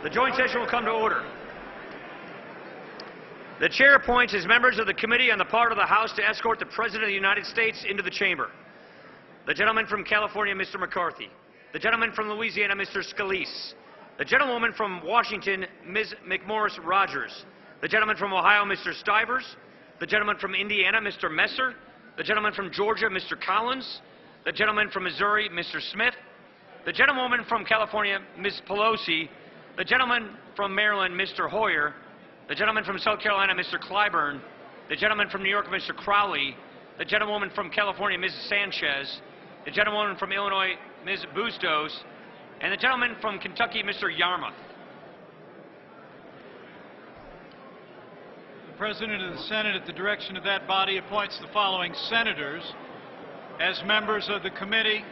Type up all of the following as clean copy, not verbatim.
The joint session will come to order. The chair appoints as members of the committee on the part of the House to escort the President of the United States into the chamber. The gentleman from California, Mr. McCarthy. The gentleman from Louisiana, Mr. Scalise. The gentlewoman from Washington, Ms. McMorris Rogers. The gentleman from Ohio, Mr. Stivers. The gentleman from Indiana, Mr. Messer. The gentleman from Georgia, Mr. Collins. The gentleman from Missouri, Mr. Smith. The gentlewoman from California, Ms. Pelosi. The gentleman from Maryland, Mr. Hoyer. The gentleman from South Carolina, Mr. Clyburn. The gentleman from New York, Mr. Crowley. The gentlewoman from California, Mrs. Sanchez. The gentlewoman from Illinois, Ms. Bustos. And the gentleman from Kentucky, Mr. Yarmouth. The President of the Senate, at the direction of that body, appoints the following senators as members of the committee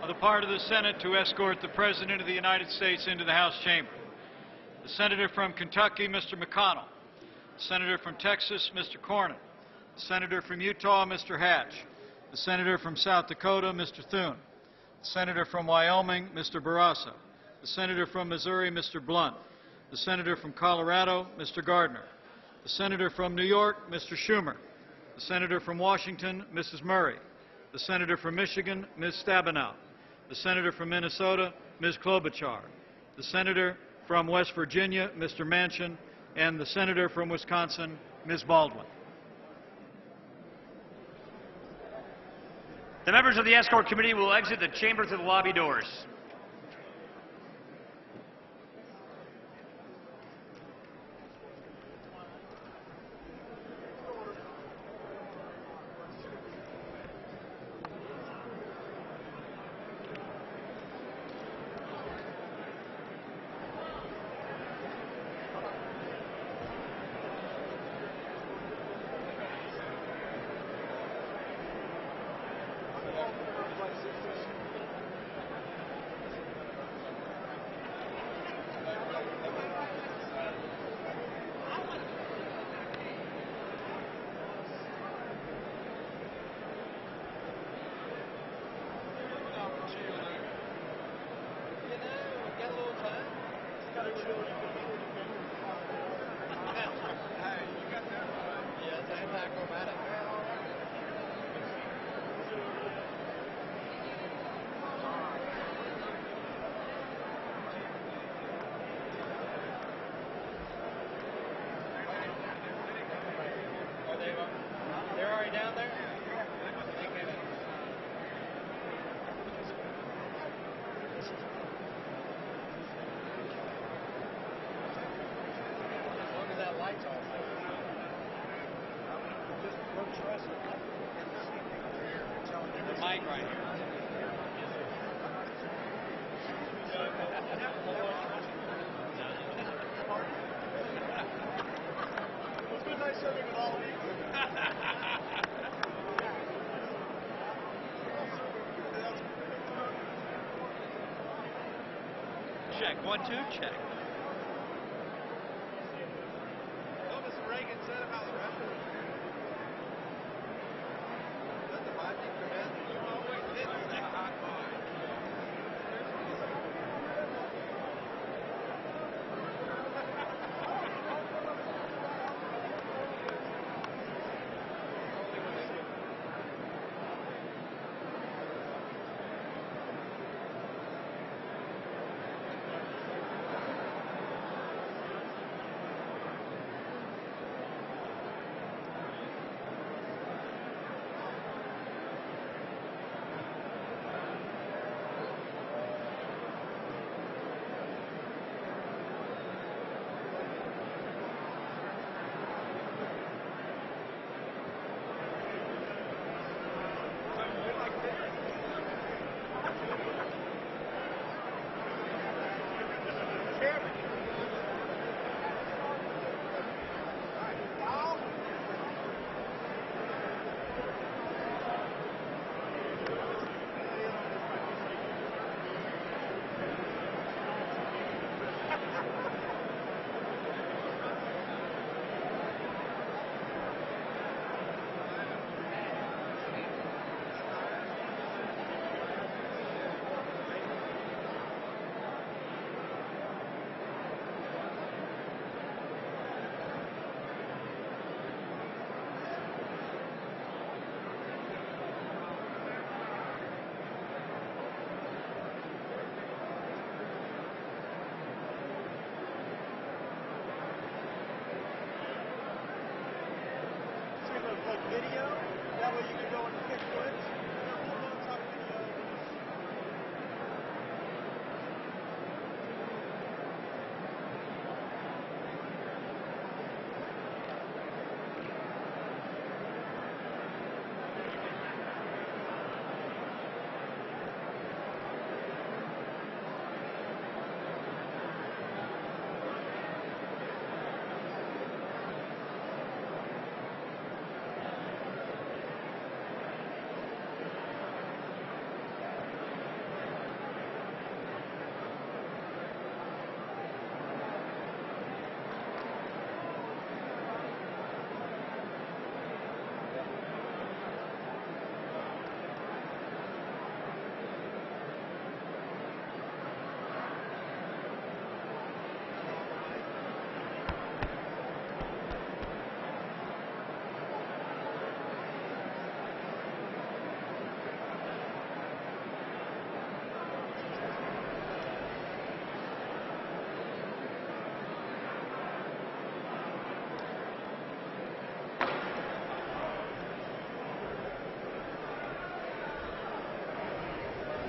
on the part of the Senate to escort the President of the United States into the House chamber. The Senator from Kentucky, Mr. McConnell. The Senator from Texas, Mr. Cornyn. The Senator from Utah, Mr. Hatch. The Senator from South Dakota, Mr. Thune. The Senator from Wyoming, Mr. Barrasso. The Senator from Missouri, Mr. Blunt. The Senator from Colorado, Mr. Gardner. The Senator from New York, Mr. Schumer. The Senator from Washington, Mrs. Murray. The Senator from Michigan, Ms. Stabenow. The Senator from Minnesota, Ms. Klobuchar. The Senator from West Virginia, Mr. Manchin. And the Senator from Wisconsin, Ms. Baldwin. The members of the escort committee will exit the chamber through the lobby doors. They're already down there? As long as that light's on. The mic right here. It's been nice serving with all of you. Check. 1, 2, check. What Mr. Reagan said about the referendum? Let the body command. You always did that hot boy.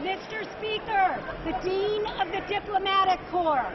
Mr. Speaker, the Dean of the Diplomatic Corps.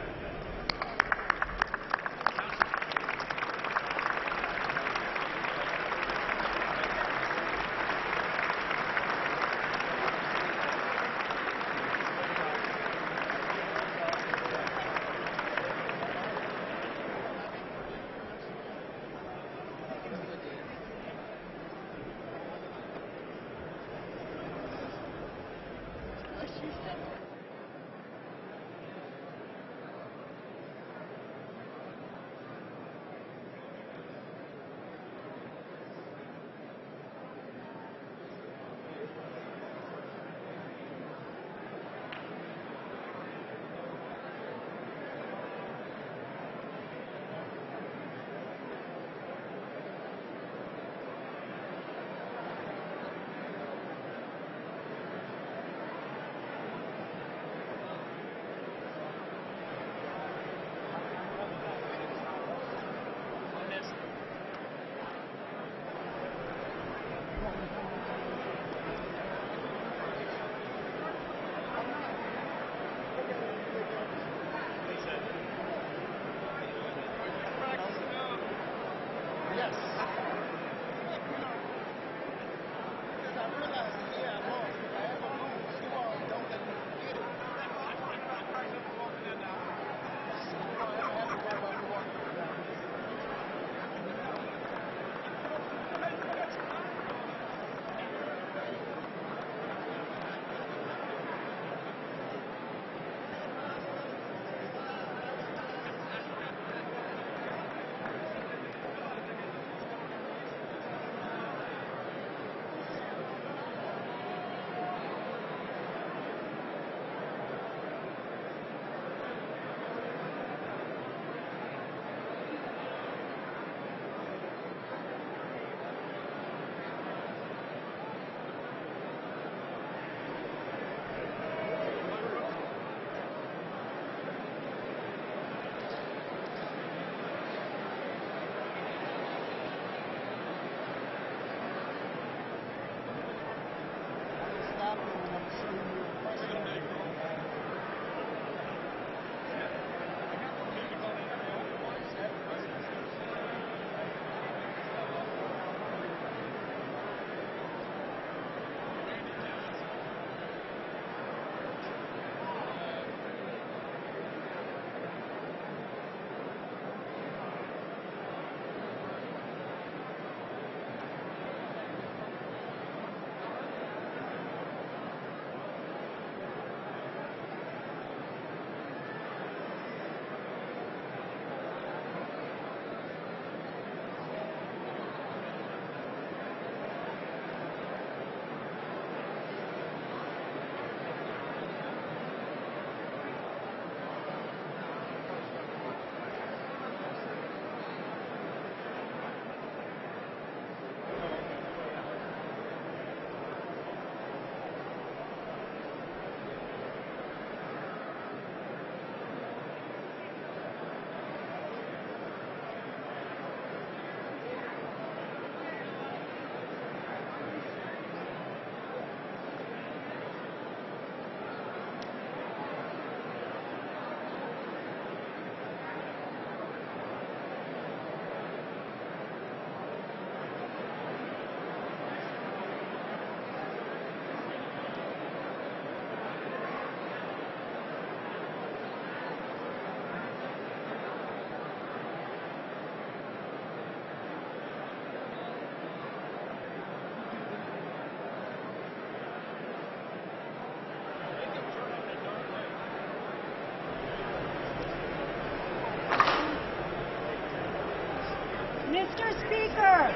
Mr. Speaker,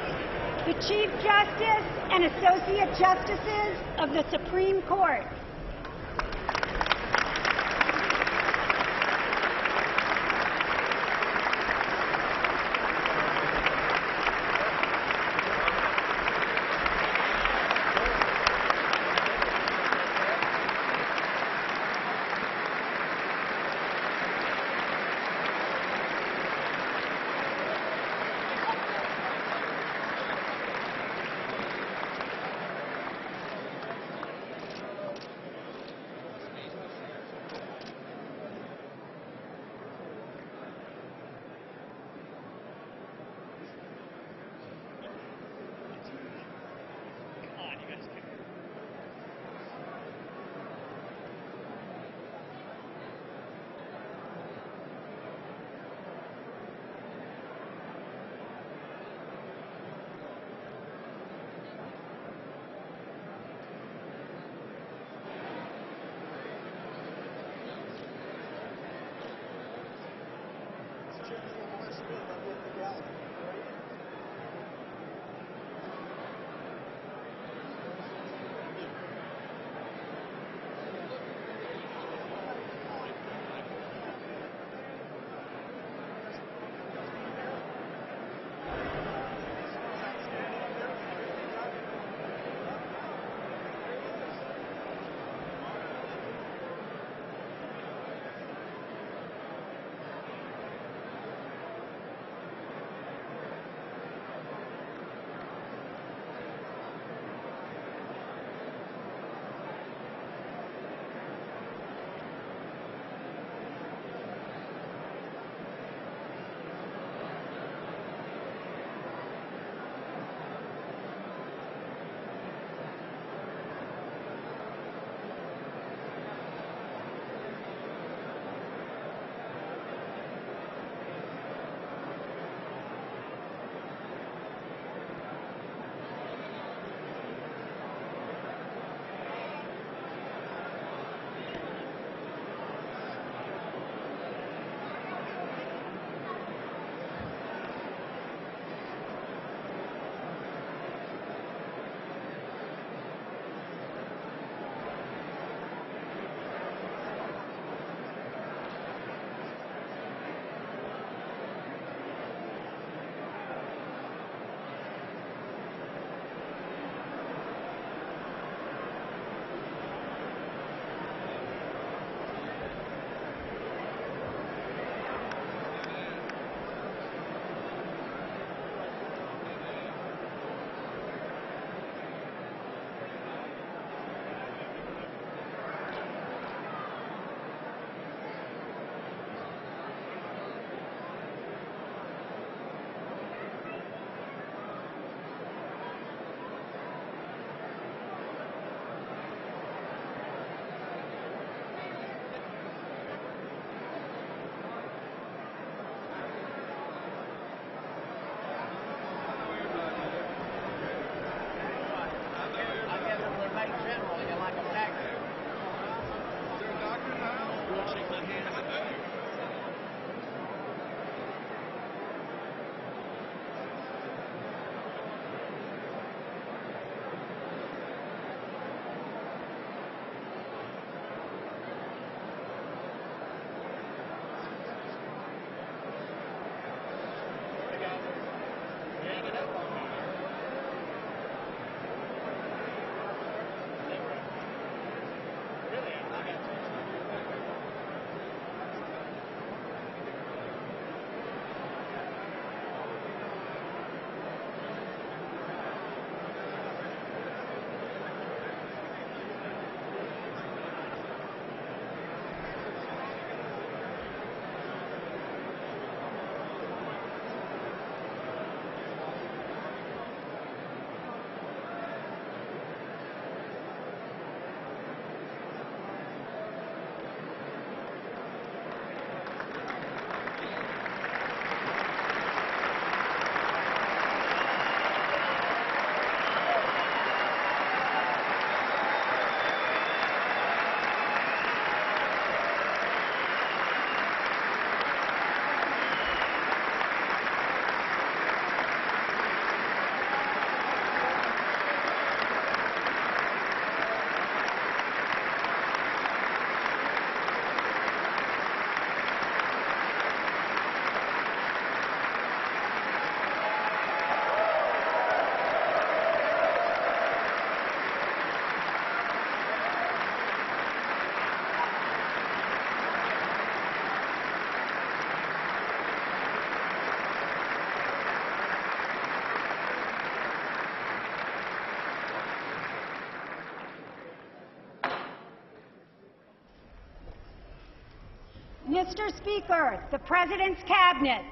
the Chief Justice and Associate Justices of the Supreme Court. Mr. Speaker, the President's Cabinet.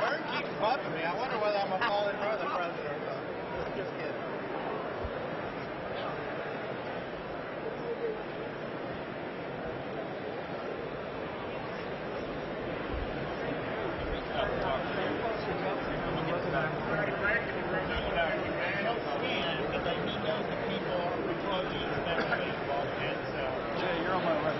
Vern keeps bugging me. I wonder whether I'm going to fall in front of the president or not. Just kidding. Jay, you're on my right.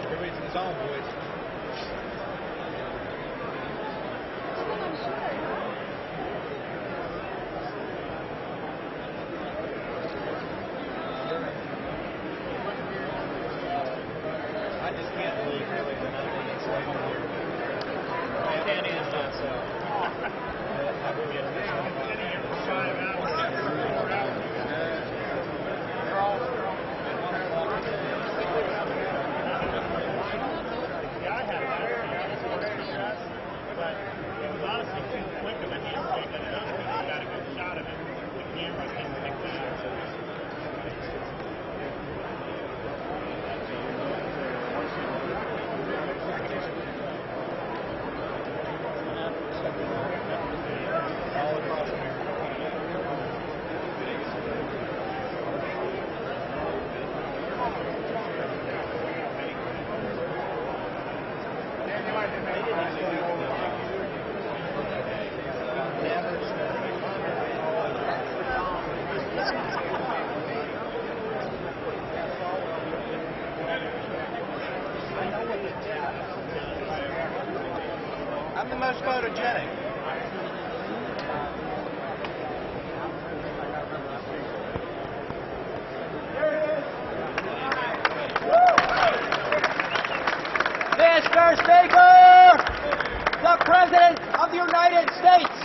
Everybody's in his own voice. I just can't believe really that none of it gets laid on here. And it is not so. I really don't Yeah, I had that. But it was honestly too quick of a handshake on another one. I got a good shot of it. The camera can pick that up. all across America. I'm the most photogenic. Mr. Speaker, the President of the United States.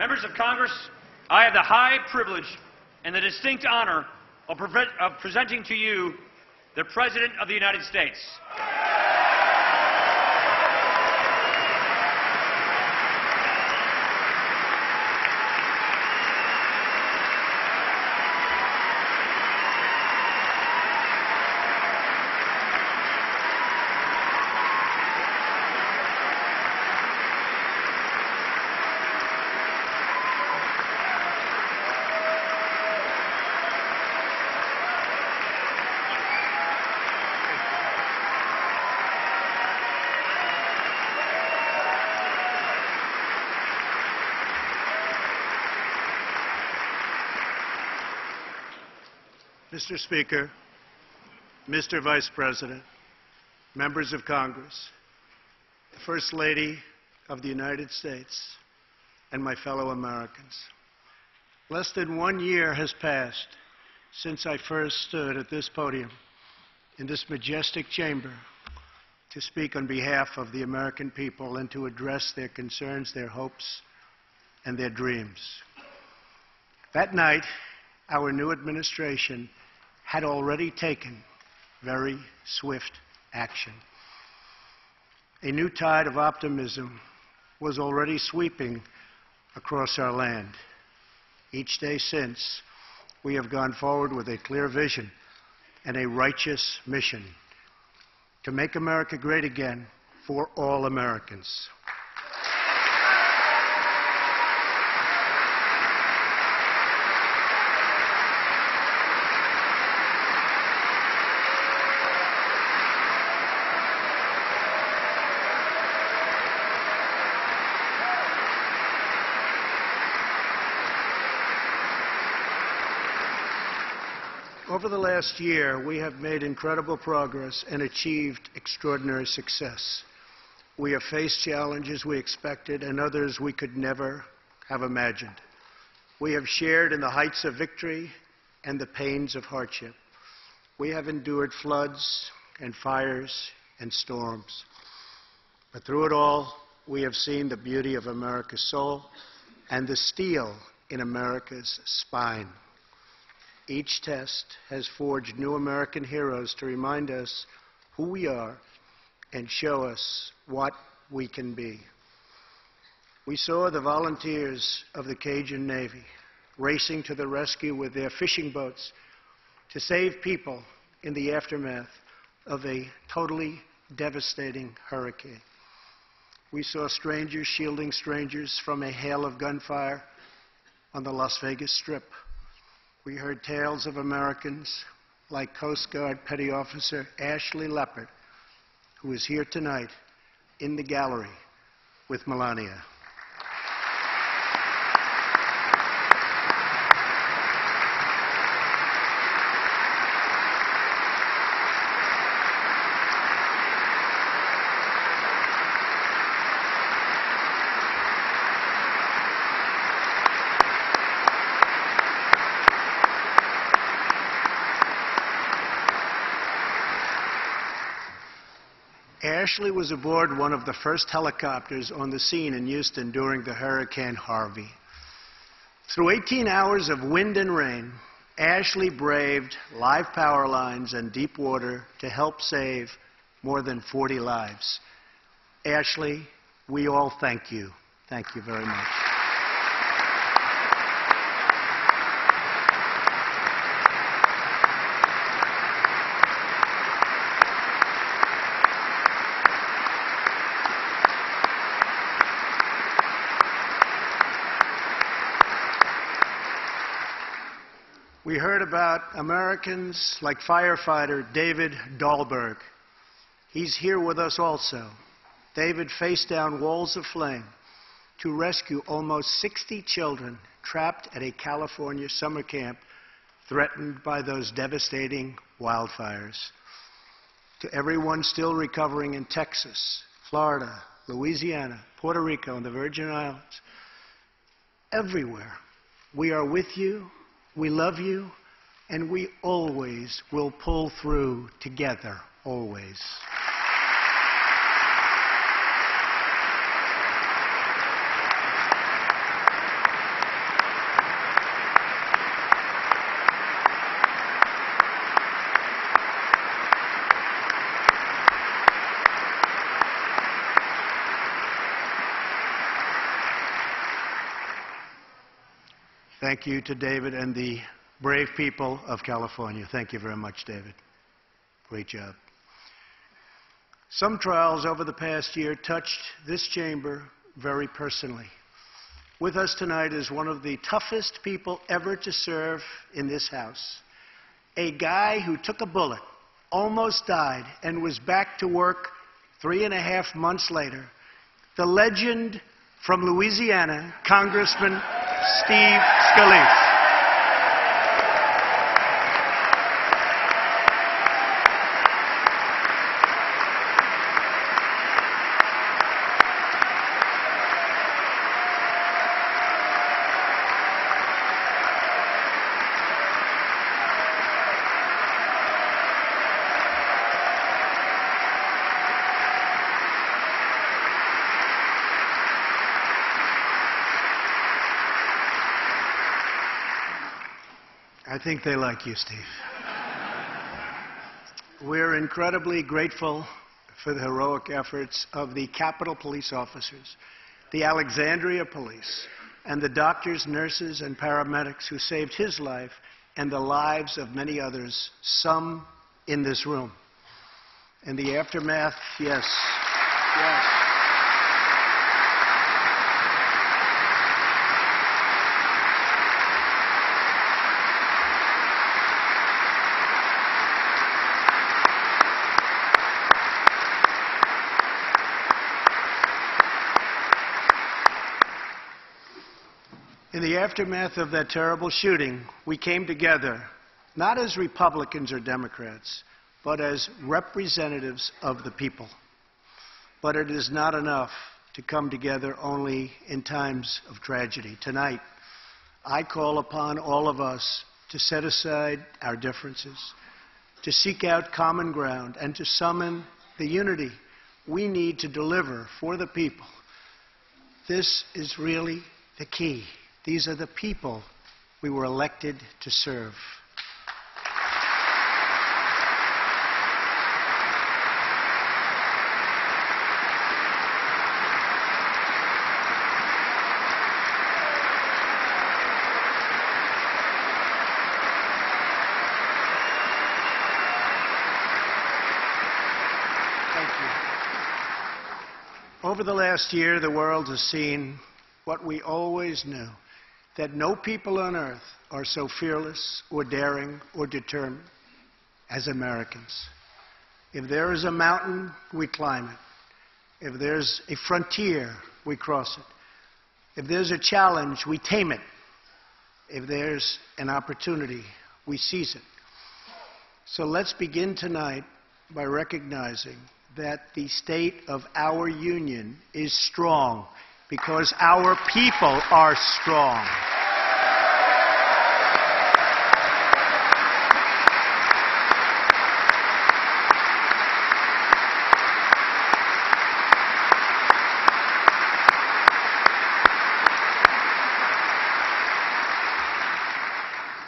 Members of Congress, I have the high privilege and the distinct honor of presenting to you the President of the United States. Mr. Speaker, Mr. Vice President, members of Congress, the First Lady of the United States, and my fellow Americans. Less than 1 year has passed since I first stood at this podium in this majestic chamber to speak on behalf of the American people and to address their concerns, their hopes, and their dreams. That night, our new administration had already taken very swift action. A new tide of optimism was already sweeping across our land. Each day since, we have gone forward with a clear vision and a righteous mission to make America great again for all Americans. Over the last year, we have made incredible progress and achieved extraordinary success. We have faced challenges we expected and others we could never have imagined. We have shared in the heights of victory and the pains of hardship. We have endured floods and fires and storms. But through it all, we have seen the beauty of America's soul and the steel in America's spine. Each test has forged new American heroes to remind us who we are and show us what we can be. We saw the volunteers of the Cajun Navy racing to the rescue with their fishing boats to save people in the aftermath of a totally devastating hurricane. We saw strangers shielding strangers from a hail of gunfire on the Las Vegas Strip. We heard tales of Americans like Coast Guard Petty Officer Ashley Leopard, who is here tonight in the gallery with Melania. Ashley was aboard one of the first helicopters on the scene in Houston during the Hurricane Harvey. Through 18 hours of wind and rain, Ashley braved live power lines and deep water to help save more than 40 lives. Ashley, we all thank you. Thank you very much. We heard about Americans like firefighter David Dahlberg. He's here with us also. David faced down walls of flame to rescue almost 60 children trapped at a California summer camp threatened by those devastating wildfires. To everyone still recovering in Texas, Florida, Louisiana, Puerto Rico, and the Virgin Islands, everywhere, we are with you. We love you, and we always will pull through together, always. Thank you to David and the brave people of California. Thank you very much, David. Great job. Some trials over the past year touched this chamber very personally. With us tonight is one of the toughest people ever to serve in this House. A guy who took a bullet, almost died, and was back to work 3.5 months later. The legend from Louisiana, Congressman Steve Scalise. I think they like you, Steve. We're incredibly grateful for the heroic efforts of the Capitol Police officers, the Alexandria Police, and the doctors, nurses, and paramedics who saved his life and the lives of many others, some in this room. In the aftermath, yes. In the aftermath of that terrible shooting, we came together, not as Republicans or Democrats, but as representatives of the people. But it is not enough to come together only in times of tragedy. Tonight, I call upon all of us to set aside our differences, to seek out common ground, and to summon the unity we need to deliver for the people. This is really the key. These are the people we were elected to serve. Thank you. Over the last year, the world has seen what we always knew, that no people on earth are so fearless or daring or determined as Americans. If there is a mountain, we climb it. If there's a frontier, we cross it. If there's a challenge, we tame it. If there's an opportunity, we seize it. So let's begin tonight by recognizing that the state of our union is strong, because our people are strong.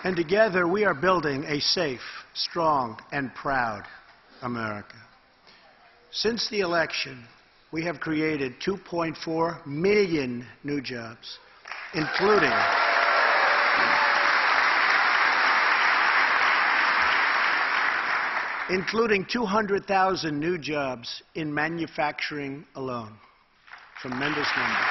And together we are building a safe, strong, and proud America. Since the election, we have created 2.4 million new jobs, including 200,000 new jobs in manufacturing alone. Tremendous numbers.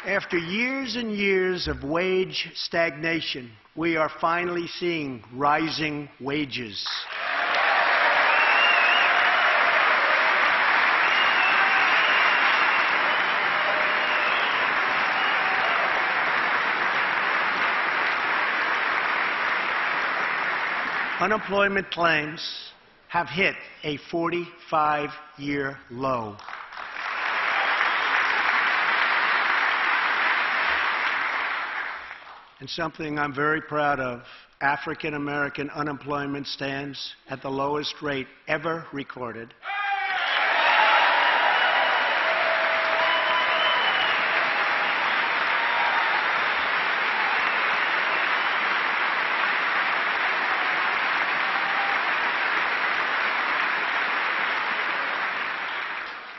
After years and years of wage stagnation, we are finally seeing rising wages. Unemployment claims have hit a 45-year low. And something I'm very proud of, African American unemployment stands at the lowest rate ever recorded.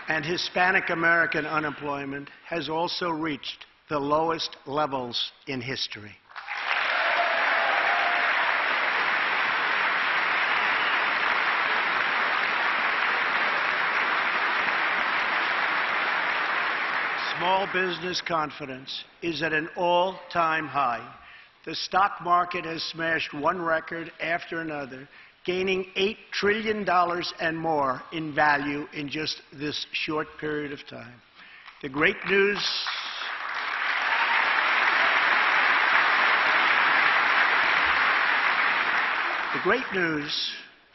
And Hispanic American unemployment has also reached the lowest levels in history. Small business confidence is at an all-time high. The stock market has smashed one record after another, gaining $8 trillion and more in value in just this short period of time. The great news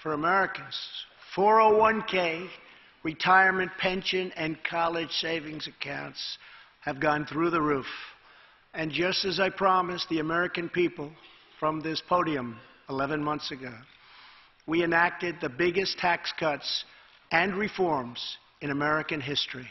for Americans, 401k, retirement pension, and college savings accounts have gone through the roof. And just as I promised the American people from this podium 11 months ago, we enacted the biggest tax cuts and reforms in American history.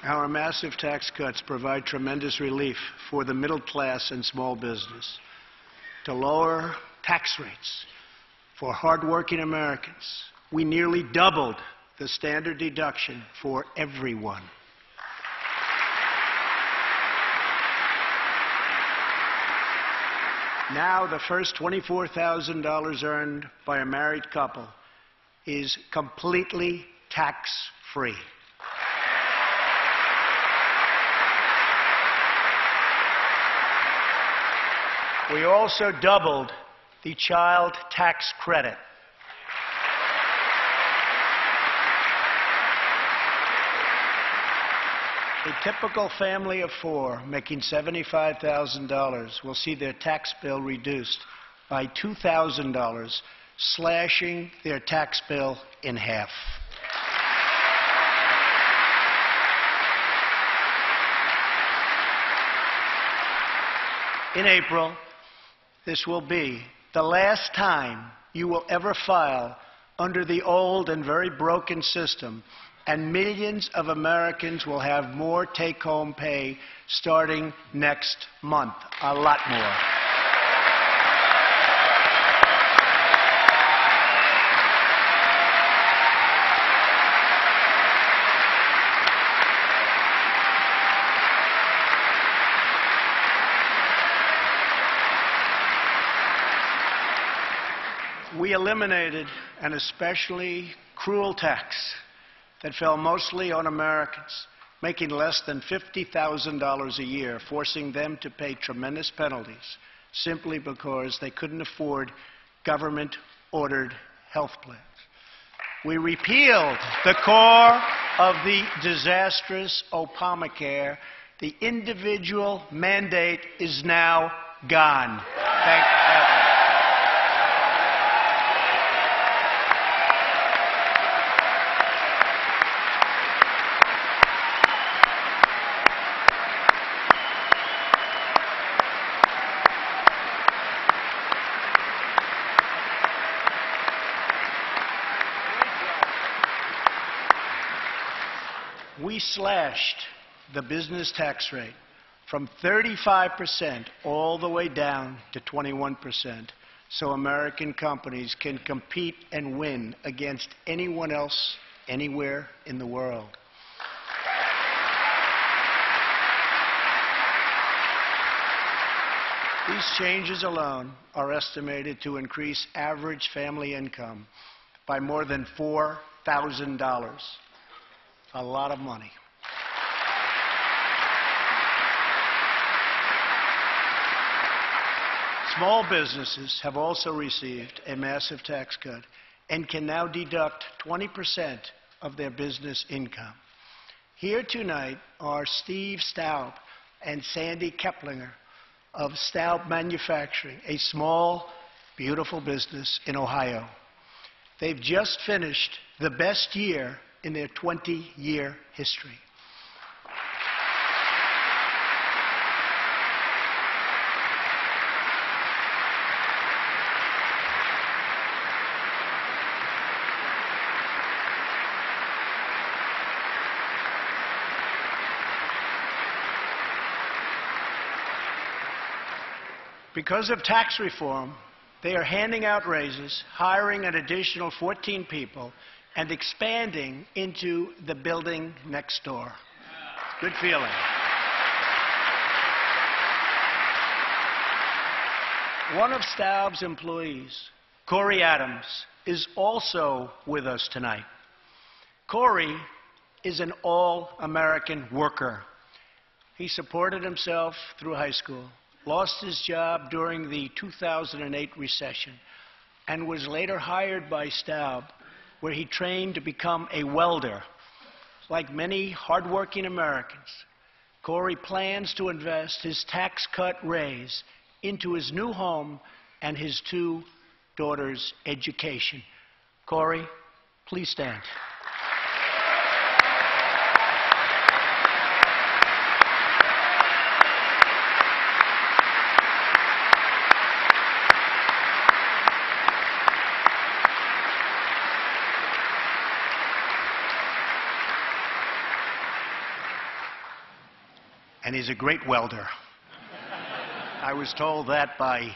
Our massive tax cuts provide tremendous relief for the middle class and small business. To lower tax rates for hardworking Americans, we nearly doubled the standard deduction for everyone. Now the first $24,000 earned by a married couple is completely tax-free. We also doubled the child tax credit. A typical family of four making $75,000 will see their tax bill reduced by $2,000, slashing their tax bill in half. In April, this will be the last time you will ever file under the old and very broken system, and millions of Americans will have more take-home pay starting next month, a lot more. We eliminated an especially cruel tax that fell mostly on Americans making less than $50,000 a year, forcing them to pay tremendous penalties simply because they couldn't afford government-ordered health plans. We repealed the core of the disastrous Obamacare. The individual mandate is now gone. Thank heaven. We slashed the business tax rate from 35% all the way down to 21%, so American companies can compete and win against anyone else anywhere in the world. These changes alone are estimated to increase average family income by more than $4,000. A lot of money. Small businesses have also received a massive tax cut and can now deduct 20% of their business income. Here tonight are Steve Staub and Sandy Keplinger of Staub Manufacturing, a small, beautiful business in Ohio. They've just finished the best year in their 20-year history. Because of tax reform, they are handing out raises, hiring an additional 14 people, and expanding into the building next door. Good feeling. One of Staub's employees, Corey Adams, is also with us tonight. Corey is an all-American worker. He supported himself through high school, lost his job during the 2008 recession, and was later hired by Staub, where he trained to become a welder. Like many hardworking Americans, Corey plans to invest his tax cut raise into his new home and his 2 daughters' education. Corey, please stand. And he's a great welder. I was told that by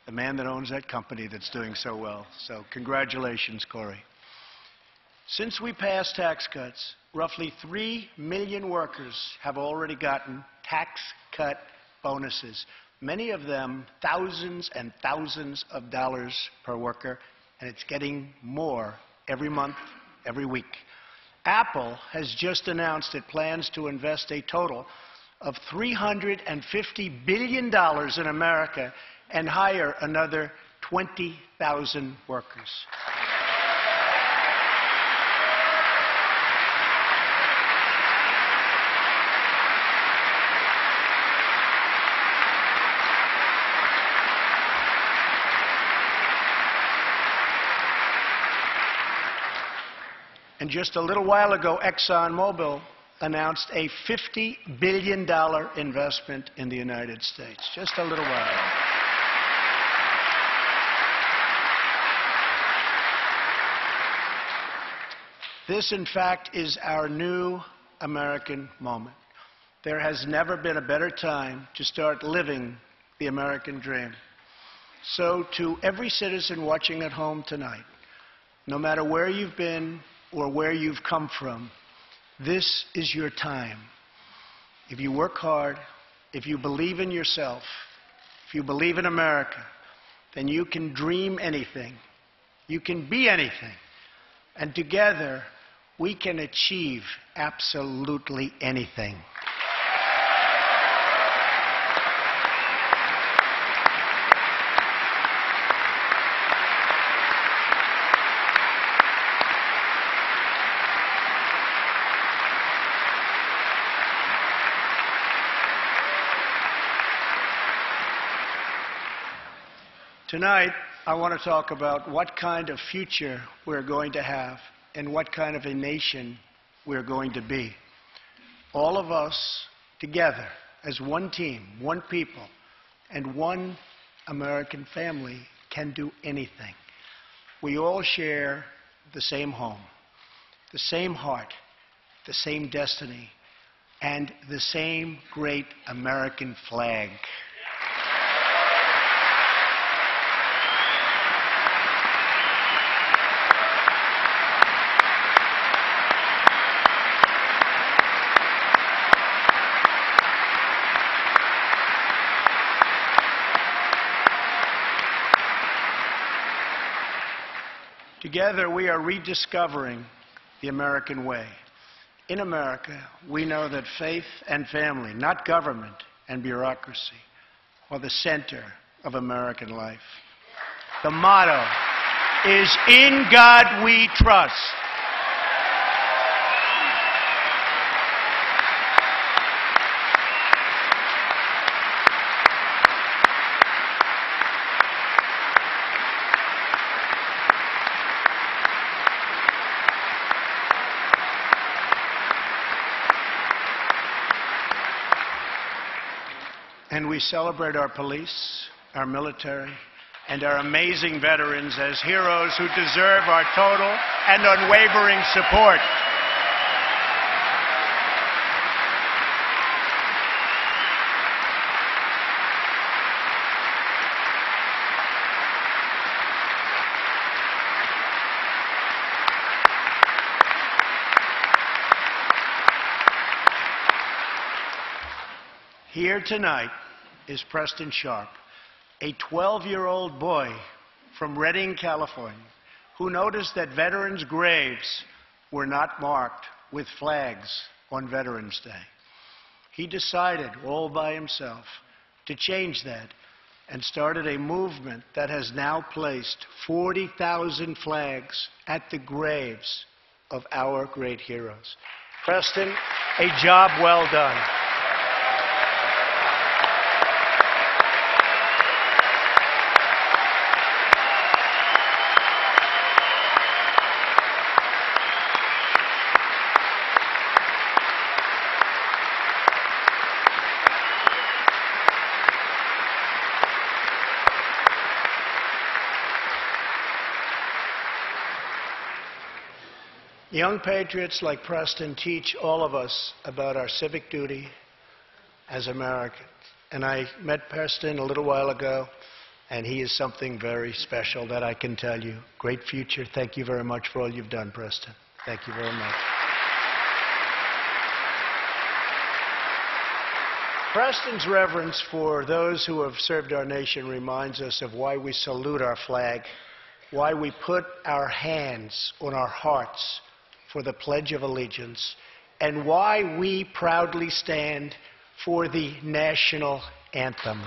the man that owns that company that's doing so well. So congratulations, Corey. Since we passed tax cuts, roughly 3 million workers have already gotten tax cut bonuses, many of them thousands and thousands of dollars per worker, and it's getting more every month, every week. Apple has just announced it plans to invest a total of $350 billion in America and hire another 20,000 workers. And just a little while ago, ExxonMobil announced a $50 billion investment in the United States. Just a little while ago. This, in fact, is our new American moment. There has never been a better time to start living the American dream. So, to every citizen watching at home tonight, no matter where you've been or where you've come from, this is your time. If you work hard, if you believe in yourself, if you believe in America, then you can dream anything. You can be anything. And together, we can achieve absolutely anything. Tonight, I want to talk about what kind of future we're going to have and what kind of a nation we're going to be. All of us together as one team, one people, and one American family can do anything. We all share the same home, the same heart, the same destiny, and the same great American flag. Together, we are rediscovering the American way. In America, we know that faith and family, not government and bureaucracy, are the center of American life. The motto is, "In God we trust." And we celebrate our police, our military, and our amazing veterans as heroes who deserve our total and unwavering support. Here tonight is Preston Sharp, a 12-year-old boy from Redding, California, who noticed that veterans' graves were not marked with flags on Veterans Day. He decided all by himself to change that and started a movement that has now placed 40,000 flags at the graves of our great heroes. Preston, a job well done. Young patriots like Preston teach all of us about our civic duty as Americans. And I met Preston a little while ago, and he is something very special that I can tell you. Great future. Thank you very much for all you've done, Preston. Thank you very much. Preston's reverence for those who have served our nation reminds us of why we salute our flag, why we put our hands on our hearts for the Pledge of Allegiance, and why we proudly stand for the national anthem.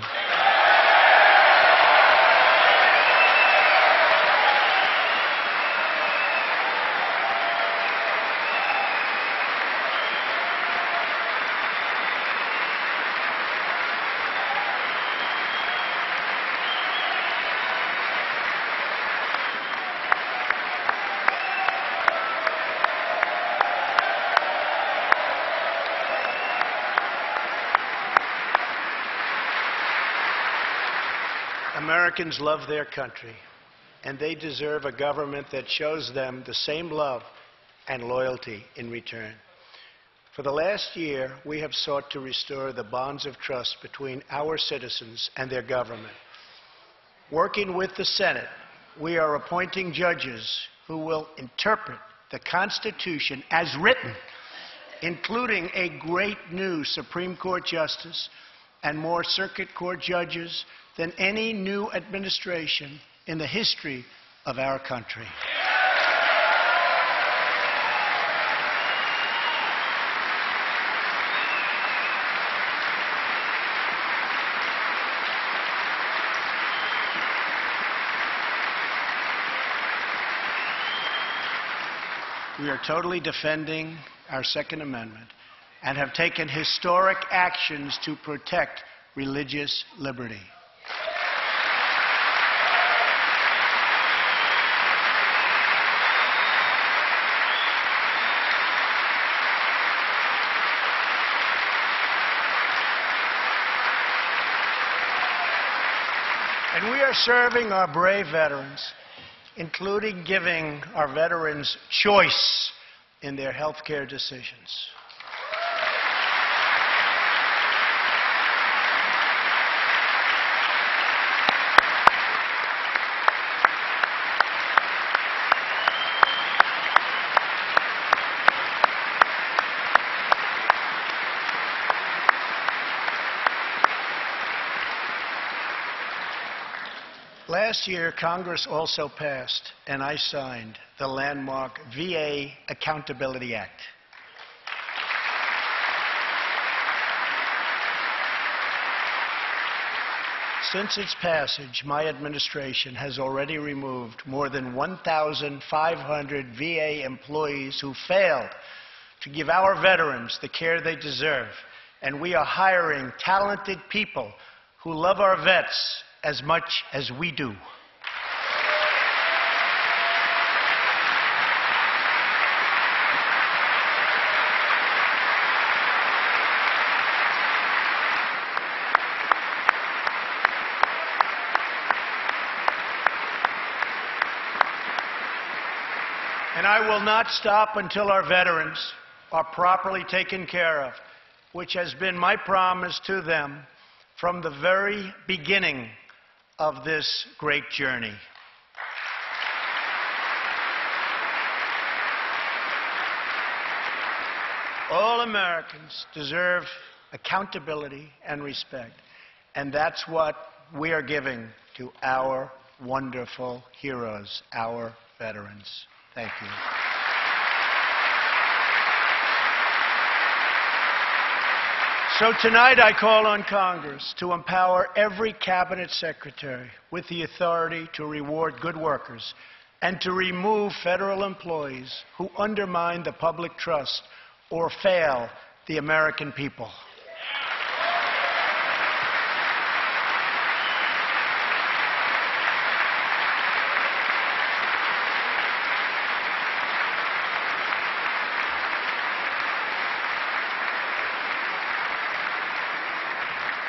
Americans love their country, and they deserve a government that shows them the same love and loyalty in return. For the last year, we have sought to restore the bonds of trust between our citizens and their government. Working with the Senate, we are appointing judges who will interpret the Constitution as written, including a great new Supreme Court justice and more circuit court judges than any new administration in the history of our country. We are totally defending our Second Amendment and have taken historic actions to protect religious liberty. And we are serving our brave veterans, including giving our veterans choice in their health care decisions. Last year, Congress also passed, and I signed, the landmark VA Accountability Act. Since its passage, my administration has already removed more than 1,500 VA employees who failed to give our veterans the care they deserve. And we are hiring talented people who love our vets as much as we do. And I will not stop until our veterans are properly taken care of, which has been my promise to them from the very beginning of this great journey. All Americans deserve accountability, and respect. And that's what we are giving to our wonderful heroes, our veterans. Thank you. So tonight I call on Congress to empower every cabinet secretary with the authority to reward good workers and to remove federal employees who undermine the public trust or fail the American people.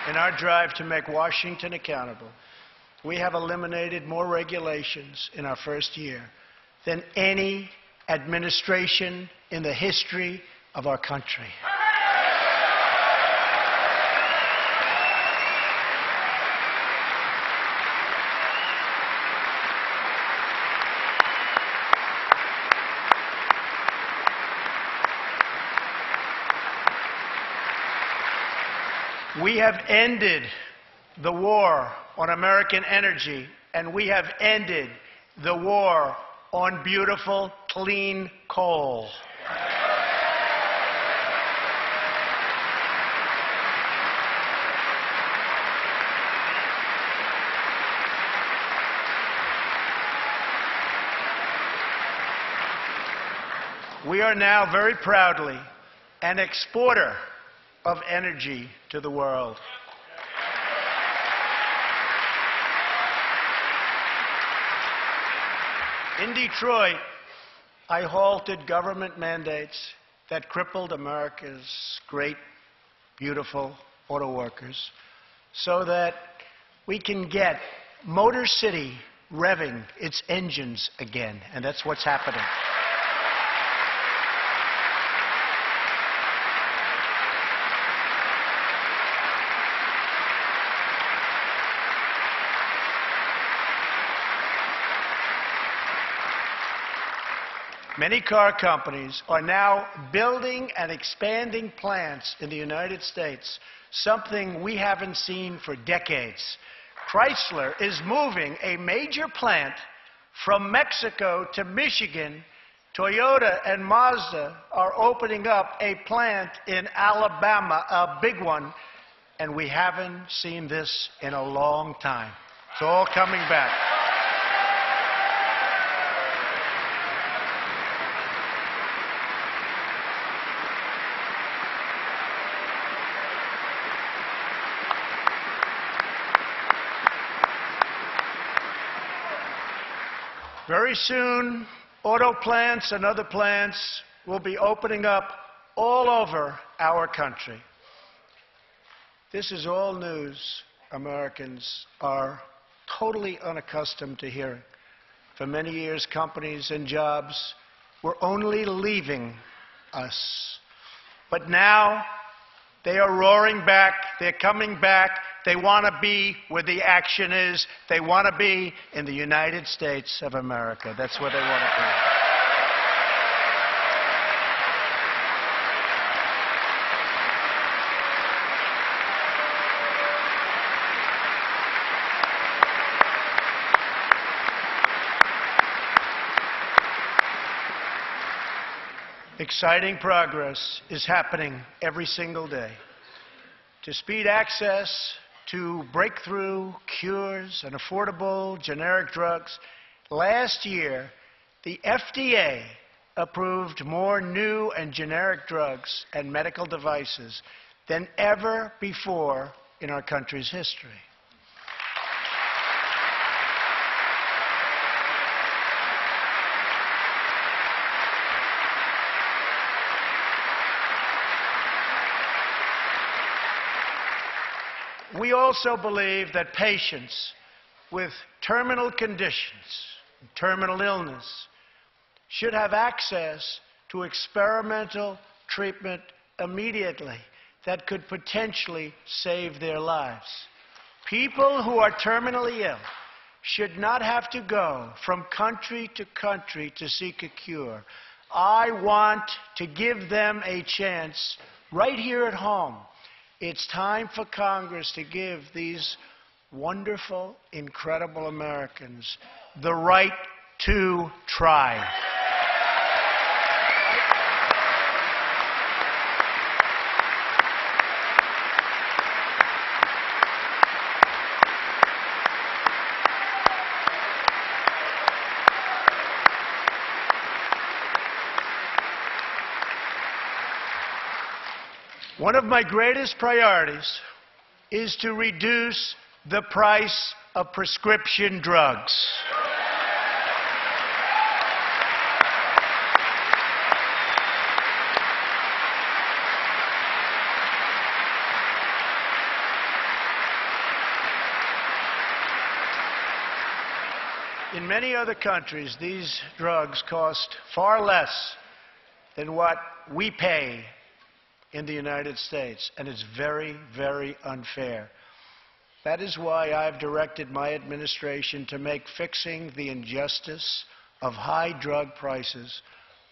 In our drive to make Washington accountable, we have eliminated more regulations in our first year than any administration in the history of our country. We have ended the war on American energy, and we have ended the war on beautiful, clean coal. We are now very proudly an exporter of energy to the world. In Detroit, I halted government mandates that crippled America's great, beautiful auto workers so that we can get Motor City revving its engines again, and that's what's happening. Many car companies are now building and expanding plants in the United States, something we haven't seen for decades. Chrysler is moving a major plant from Mexico to Michigan. Toyota and Mazda are opening up a plant in Alabama, a big one, and we haven't seen this in a long time. It's all coming back. Very soon, auto plants and other plants will be opening up all over our country. This is all news Americans are totally unaccustomed to hearing. For many years, companies and jobs were only leaving us. But now, they are roaring back, they're coming back, they want to be where the action is, they want to be in the United States of America. That's where they want to be. Exciting progress is happening every single day. To speed access to breakthrough cures and affordable generic drugs, last year the FDA approved more new and generic drugs and medical devices than ever before in our country's history. We also believe that patients with terminal conditions, terminal illness, should have access to experimental treatment immediately that could potentially save their lives. People who are terminally ill should not have to go from country to country to seek a cure. I want to give them a chance right here at home It's time for Congress to give these wonderful, incredible Americans the right to try. One of my greatest priorities is to reduce the price of prescription drugs. In many other countries, these drugs cost far less than what we pay in the United States, and it's very, very unfair. That is why I've directed my administration to make fixing the injustice of high drug prices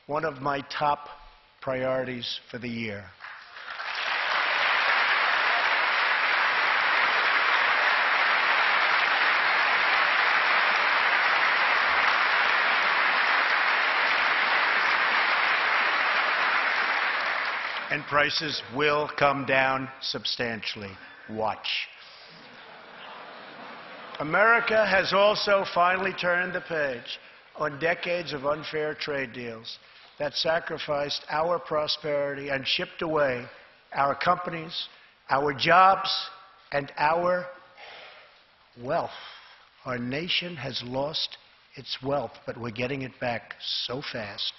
one of my top priorities for the year. And prices will come down substantially. Watch. America has also finally turned the page on decades of unfair trade deals that sacrificed our prosperity and shipped away our companies, our jobs, and our wealth. Our nation has lost its wealth, but we're getting it back so fast.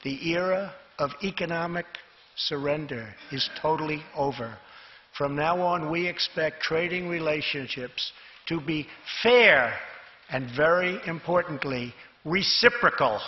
The era of economic surrender is totally over. From now on, we expect trading relationships to be fair and, very importantly, reciprocal.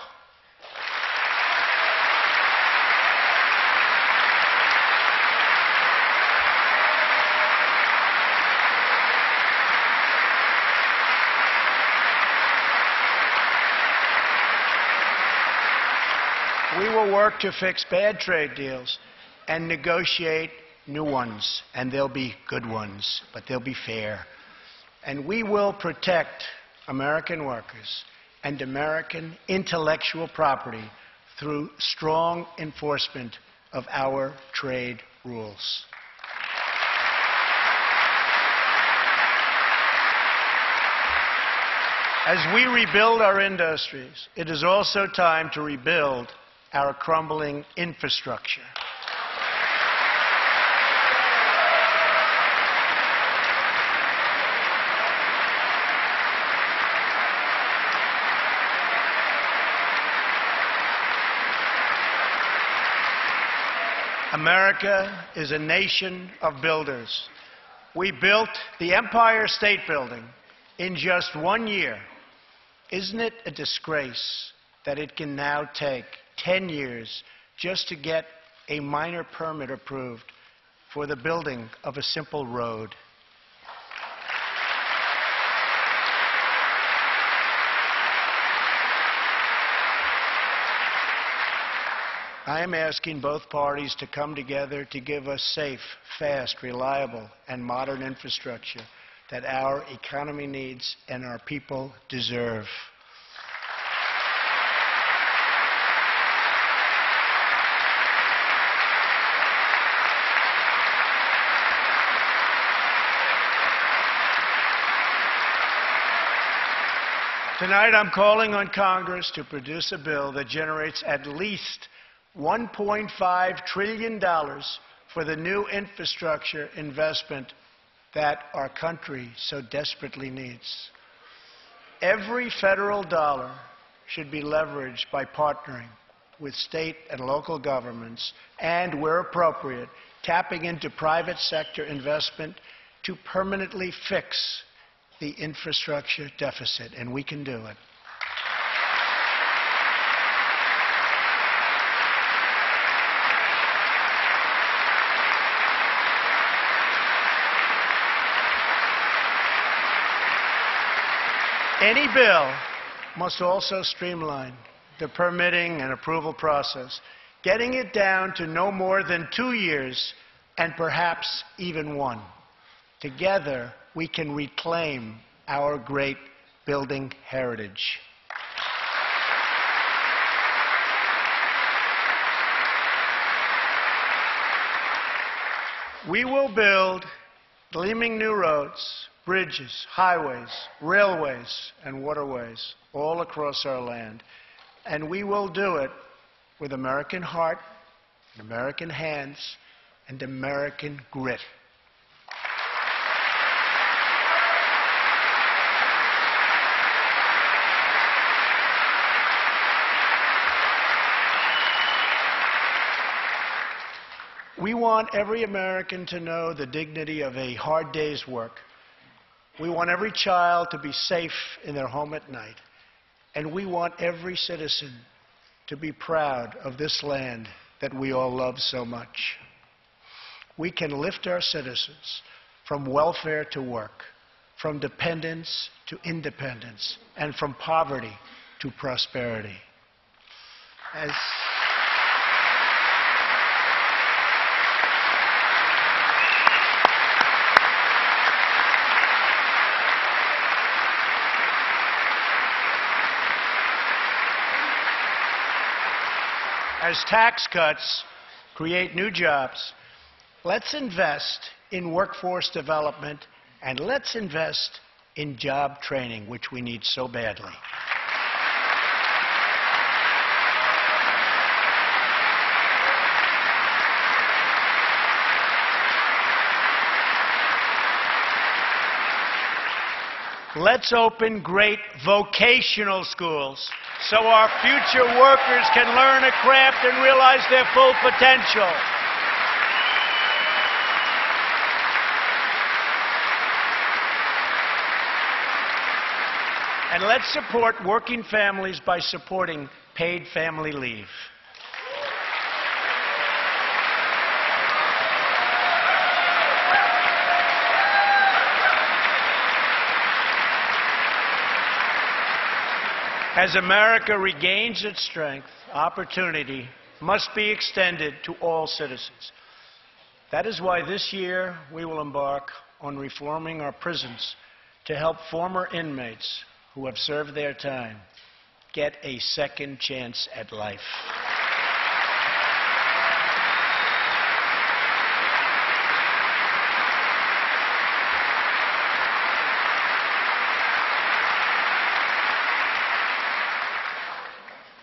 We will work to fix bad trade deals and negotiate new ones, and they'll be good ones, but they'll be fair. And we will protect American workers and American intellectual property through strong enforcement of our trade rules. As we rebuild our industries, it is also time to rebuild our crumbling infrastructure. America is a nation of builders. We built the Empire State Building in just 1 year. Isn't it a disgrace that it can now take 10 years just to get a minor permit approved for the building of a simple road? I am asking both parties to come together to give us safe, fast, reliable, and modern infrastructure that our economy needs and our people deserve. Tonight, I'm calling on Congress to produce a bill that generates at least $1.5 trillion for the new infrastructure investment that our country so desperately needs. Every federal dollar should be leveraged by partnering with state and local governments and, where appropriate, tapping into private sector investment to permanently fix the infrastructure deficit, and we can do it. Any bill must also streamline the permitting and approval process, getting it down to no more than 2 years and perhaps even one. Together, we can reclaim our great building heritage. We will build gleaming new roads, bridges, highways, railways, and waterways all across our land. And we will do it with American heart, American hands, and American grit. We want every American to know the dignity of a hard day's work. We want every child to be safe in their home at night. And we want every citizen to be proud of this land that we all love so much. We can lift our citizens from welfare to work, from dependence to independence, and from poverty to prosperity. As tax cuts create new jobs, let's invest in workforce development and let's invest in job training, which we need so badly. Let's open great vocational schools so our future workers can learn a craft and realize their full potential. And let's support working families by supporting paid family leave. As America regains its strength, opportunity must be extended to all citizens. That is why this year we will embark on reforming our prisons to help former inmates who have served their time get a second chance at life.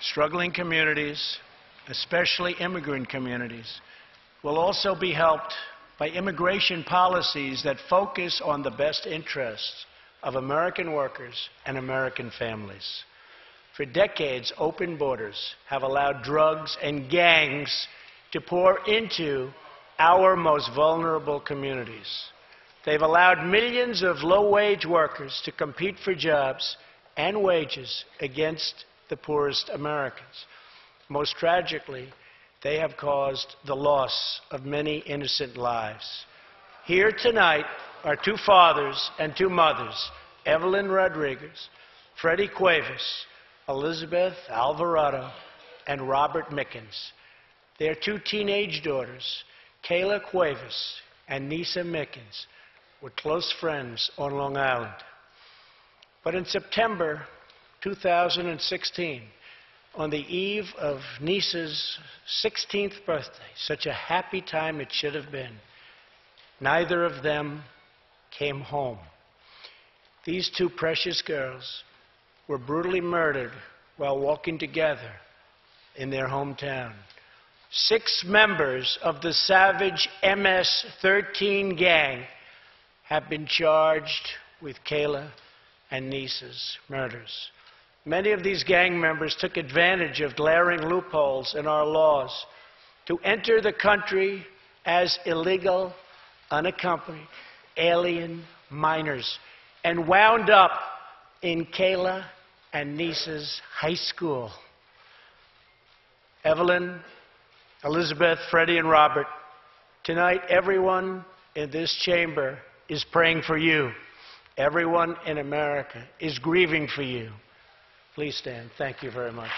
Struggling communities, especially immigrant communities, will also be helped by immigration policies that focus on the best interests of American workers and American families. For decades, open borders have allowed drugs and gangs to pour into our most vulnerable communities. They've allowed millions of low-wage workers to compete for jobs and wages against the poorest Americans. Most tragically, they have caused the loss of many innocent lives. Here tonight are two fathers and two mothers, Evelyn Rodriguez, Freddie Cuevas, Elizabeth Alvarado, and Robert Mickens. Their two teenage daughters, Kayla Cuevas and Nisa Mickens, were close friends on Long Island. But in September 2016, on the eve of Nisa's 16th birthday, such a happy time it should have been, neither of them came home. These two precious girls were brutally murdered while walking together in their hometown. 6 members of the savage MS-13 gang have been charged with Kayla and Nisa's murders. Many of these gang members took advantage of glaring loopholes in our laws to enter the country as illegal, unaccompanied, alien minors and wound up in Kayla and Nisa's high school. Evelyn, Elizabeth, Freddie, and Robert, tonight everyone in this chamber is praying for you. Everyone in America is grieving for you. Please stand. Thank you very much.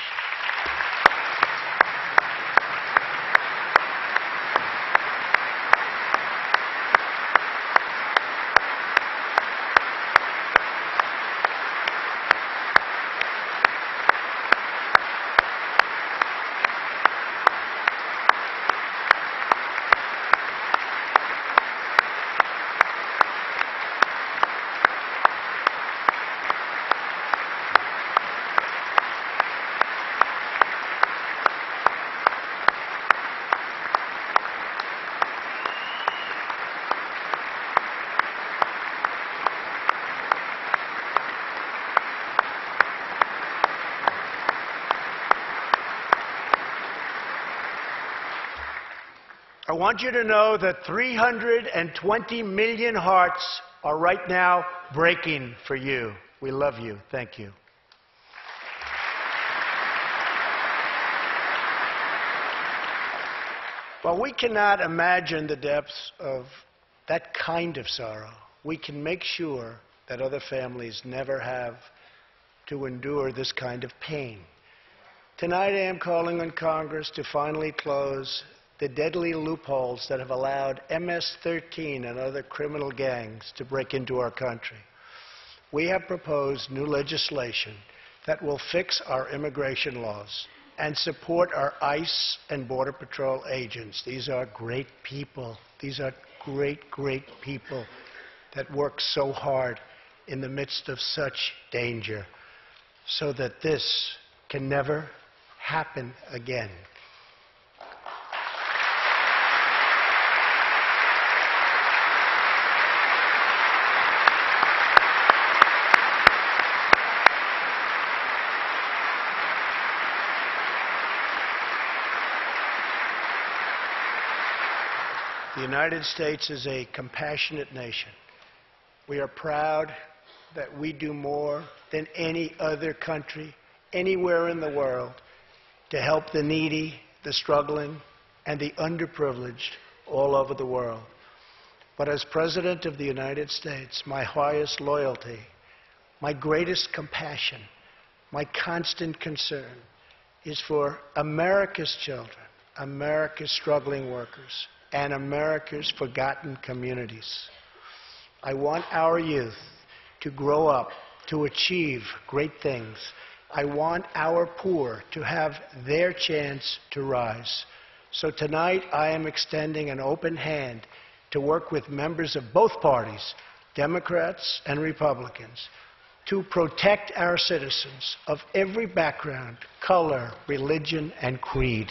I want you to know that 320 million hearts are right now breaking for you. We love you. Thank you. While we cannot imagine the depths of that kind of sorrow, we can make sure that other families never have to endure this kind of pain. Tonight I am calling on Congress to finally close the deadly loopholes that have allowed MS-13 and other criminal gangs to break into our country. We have proposed new legislation that will fix our immigration laws and support our ICE and Border Patrol agents. These are great people. These are great, great people that work so hard in the midst of such danger so that this can never happen again. The United States is a compassionate nation. We are proud that we do more than any other country anywhere in the world to help the needy, the struggling, and the underprivileged all over the world. But as President of the United States, my highest loyalty, my greatest compassion, my constant concern is for America's children, America's struggling workers, and America's forgotten communities. I want our youth to grow up, to achieve great things. I want our poor to have their chance to rise. So tonight I am extending an open hand to work with members of both parties, Democrats and Republicans, to protect our citizens of every background, color, religion, and creed.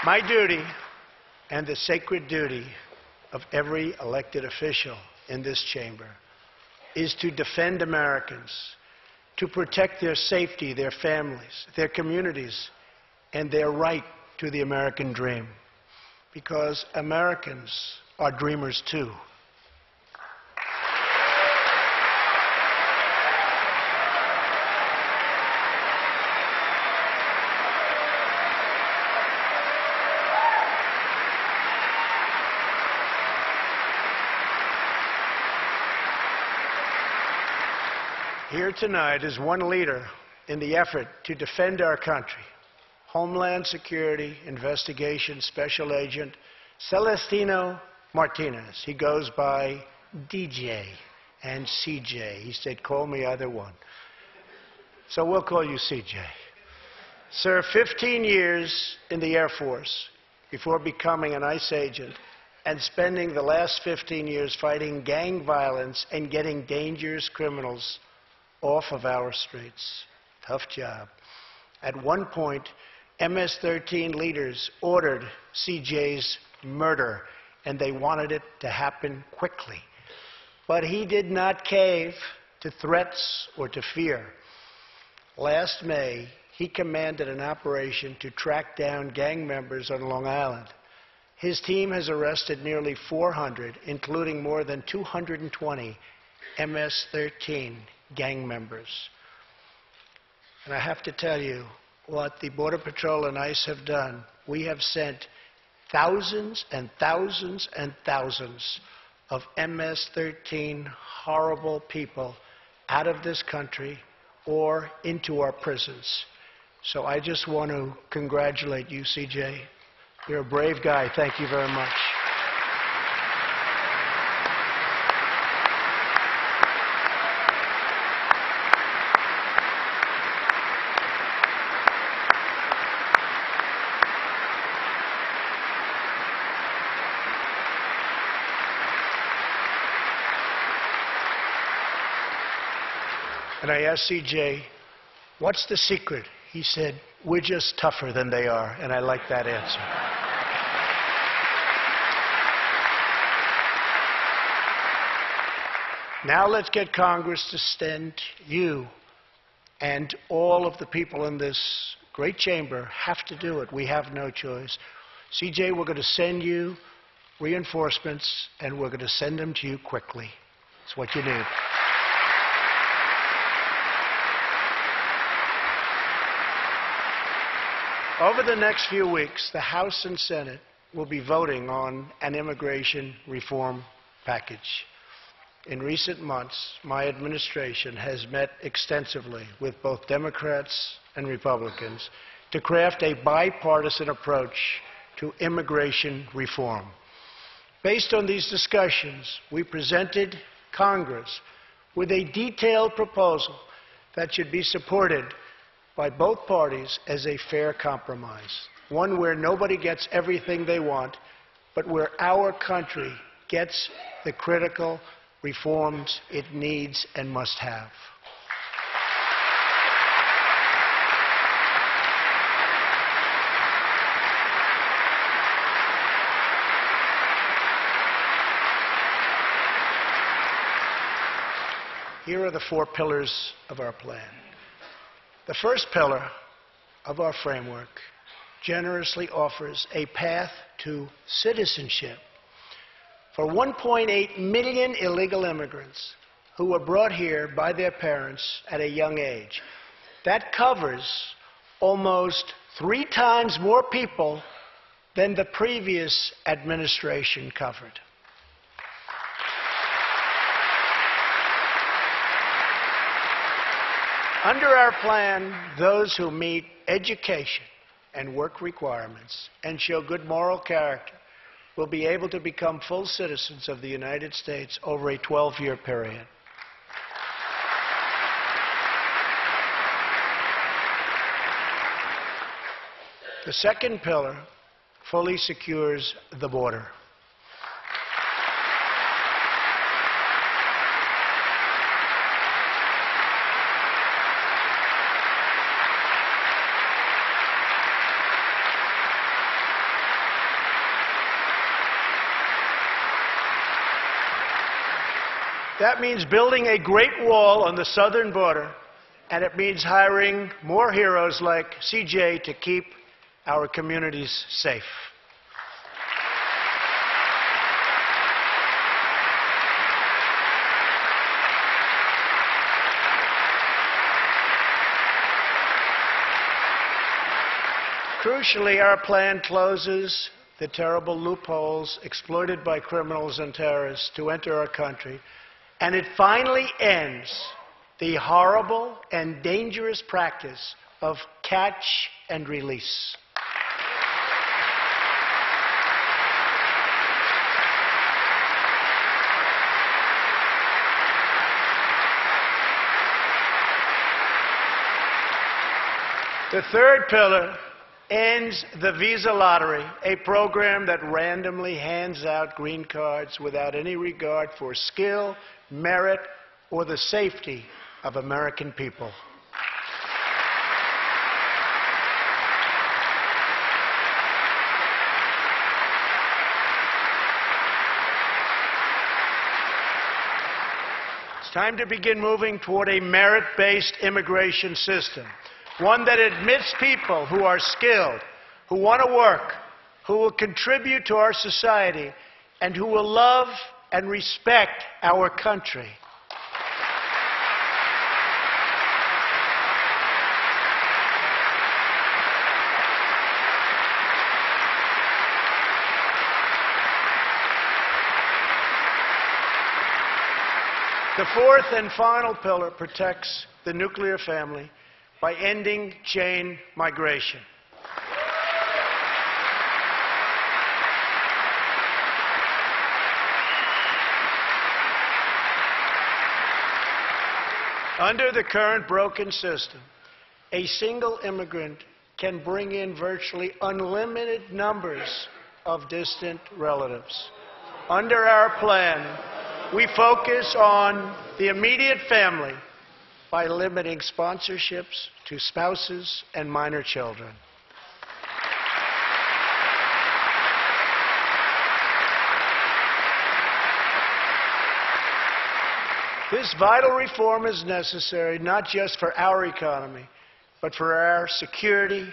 My duty, and the sacred duty of every elected official in this chamber, is to defend Americans, to protect their safety, their families, their communities, and their right to the American dream. Because Americans are dreamers too. Here tonight is one leader in the effort to defend our country, Homeland Security Investigation Special Agent Celestino Martinez. He goes by DJ and CJ. He said, call me either one. So we'll call you CJ. Served 15 years in the Air Force before becoming an ICE agent and spending the last 15 years fighting gang violence and getting dangerous criminals off of our streets. Tough job. At one point, MS-13 leaders ordered CJ's murder, and they wanted it to happen quickly. But he did not cave to threats or to fear. Last May, he commanded an operation to track down gang members on Long Island. His team has arrested nearly 400, including more than 220 MS-13 gang members. And I have to tell you, what the Border Patrol and ICE have done, we have sent thousands and thousands and thousands of MS-13 horrible people out of this country or into our prisons. So I just want to congratulate you, CJ. You're a brave guy. Thank you very much. And I asked CJ, what's the secret? He said, we're just tougher than they are. And I like that answer. Now let's get Congress to send you, and all of the people in this great chamber have to do it. We have no choice. CJ, we're going to send you reinforcements, and we're going to send them to you quickly. It's what you need. Over the next few weeks, the House and Senate will be voting on an immigration reform package. In recent months, my administration has met extensively with both Democrats and Republicans to craft a bipartisan approach to immigration reform. Based on these discussions, we presented Congress with a detailed proposal that should be supported by both parties as a fair compromise, one where nobody gets everything they want, but where our country gets the critical reforms it needs and must have. Here are the 4 pillars of our plan. The first pillar of our framework generously offers a path to citizenship for 1.8 million illegal immigrants who were brought here by their parents at a young age. That covers almost 3 times more people than the previous administration covered. Under our plan, those who meet education and work requirements and show good moral character will be able to become full citizens of the United States over a 12-year period. The second pillar fully secures the border. That means building a great wall on the southern border, and it means hiring more heroes like CJ to keep our communities safe. Crucially, our plan closes the terrible loopholes exploited by criminals and terrorists to enter our country, and it finally ends the horrible and dangerous practice of catch and release. The third pillar ends the visa lottery, a program that randomly hands out green cards without any regard for skill, merit, or the safety of American people. It's time to begin moving toward a merit-based immigration system, one that admits people who are skilled, who want to work, who will contribute to our society, and who will love and respect our country. The fourth and final pillar protects the nuclear family by ending chain migration. Under the current broken system, a single immigrant can bring in virtually unlimited numbers of distant relatives. Under our plan, we focus on the immediate family by limiting sponsorships to spouses and minor children. This vital reform is necessary not just for our economy, but for our security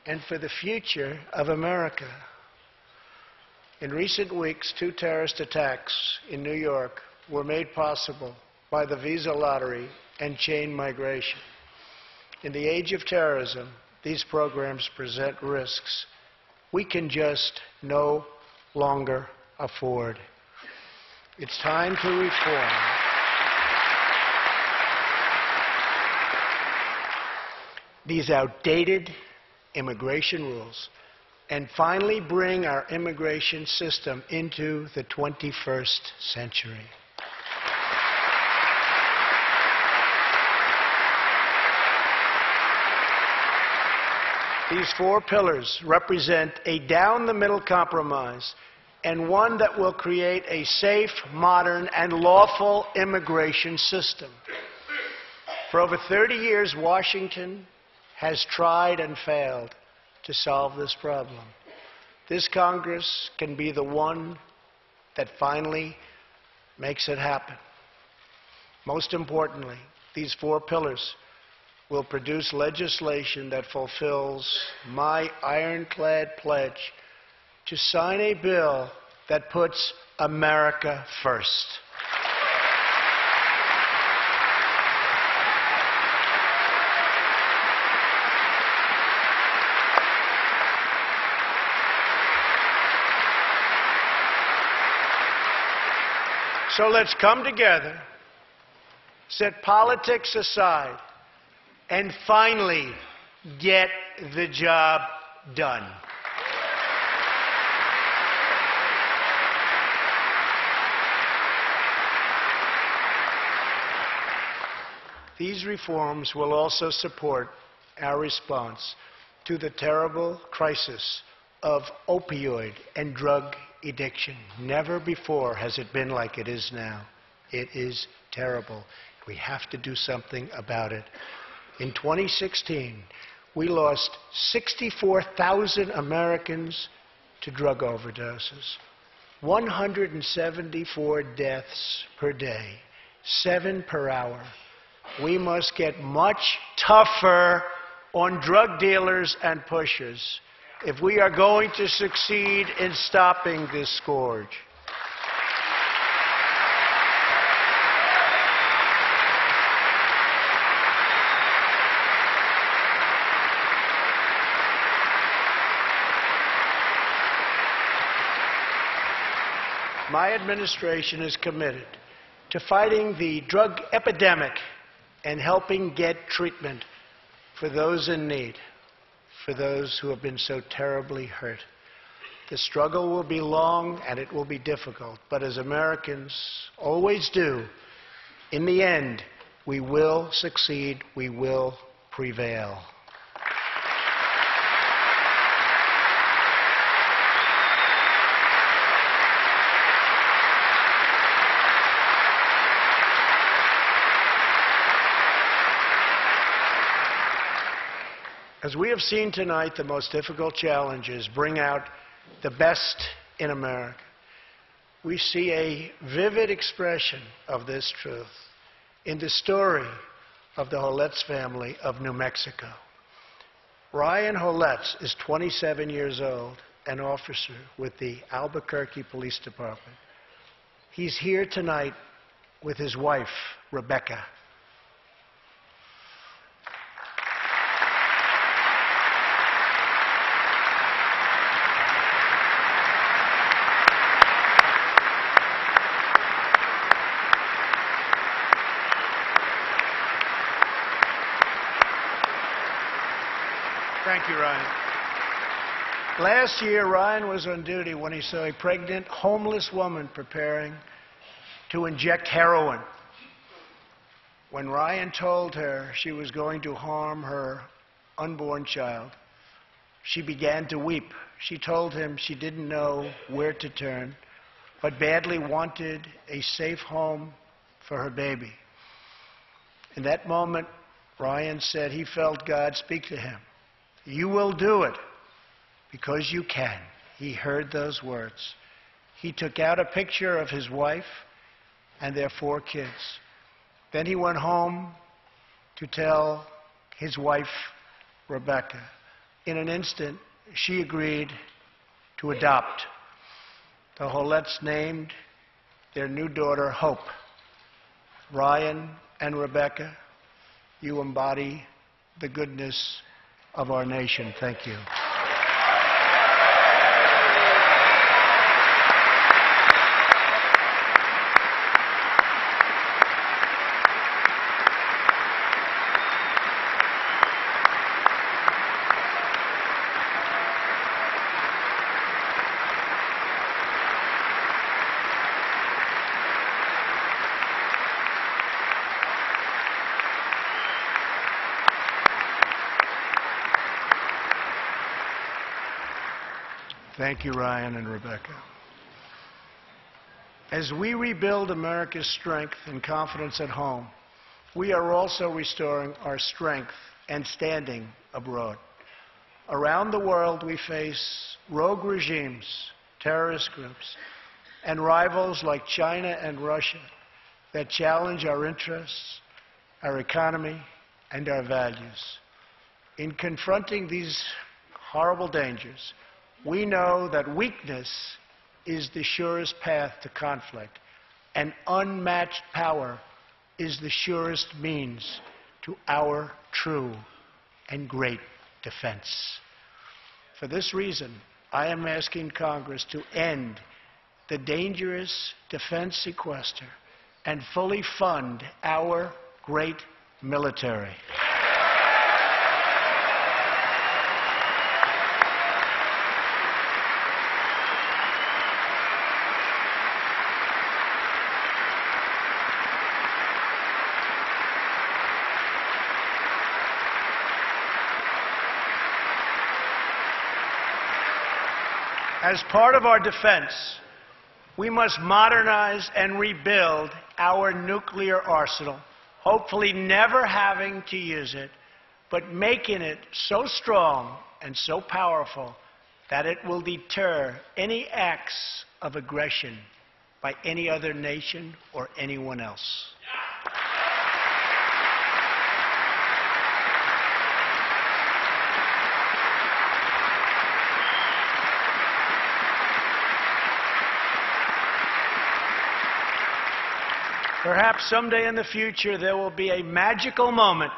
and for the future of America. In recent weeks, 2 terrorist attacks in New York were made possible by the visa lottery and chain migration. In the age of terrorism, these programs present risks we can just no longer afford. It's time to reform. These outdated immigration rules and finally bring our immigration system into the 21st century. These 4 pillars represent a down-the-middle compromise and one that will create a safe, modern, and lawful immigration system. For over 30 years, Washington has tried and failed to solve this problem. This Congress can be the one that finally makes it happen. Most importantly, these 4 pillars will produce legislation that fulfills my ironclad pledge to sign a bill that puts America first. So let's come together, set politics aside, and finally get the job done. These reforms will also support our response to the terrible crisis of opioid and drug addiction. Never before has it been like it is now. It is terrible. We have to do something about it. In 2016, we lost 64,000 Americans to drug overdoses, 174 deaths per day, 7 per hour. We must get much tougher on drug dealers and pushers if we are going to succeed in stopping this scourge. My administration is committed to fighting the drug epidemic and helping get treatment for those in need, for those who have been so terribly hurt. The struggle will be long and it will be difficult, but as Americans always do, in the end, we will succeed, we will prevail. As we have seen tonight, the most difficult challenges bring out the best in America. We see a vivid expression of this truth in the story of the Holetz family of New Mexico. Ryan Holetz is 27 years old, an officer with the Albuquerque Police Department. He's here tonight with his wife, Rebecca. Thank you, Ryan. Last year, Ryan was on duty when he saw a pregnant, homeless woman preparing to inject heroin. When Ryan told her she was going to harm her unborn child, she began to weep. She told him she didn't know where to turn, but badly wanted a safe home for her baby. In that moment, Ryan said he felt God speak to him. You will do it because you can. He heard those words. He took out a picture of his wife and their 4 kids. Then he went home to tell his wife, Rebecca. In an instant, she agreed to adopt. The Hollettes named their new daughter Hope. Ryan and Rebecca, you embody the goodness of our nation. Thank you. Thank you, Ryan and Rebecca. As we rebuild America's strength and confidence at home, we are also restoring our strength and standing abroad. Around the world, we face rogue regimes, terrorist groups, and rivals like China and Russia that challenge our interests, our economy, and our values. In confronting these horrible dangers, we know that weakness is the surest path to conflict, and unmatched power is the surest means to our true and great defense. For this reason, I am asking Congress to end the dangerous defense sequester and fully fund our great military. As part of our defense, we must modernize and rebuild our nuclear arsenal, hopefully never having to use it, but making it so strong and so powerful that it will deter any acts of aggression by any other nation or anyone else. Perhaps someday in the future there will be a magical moment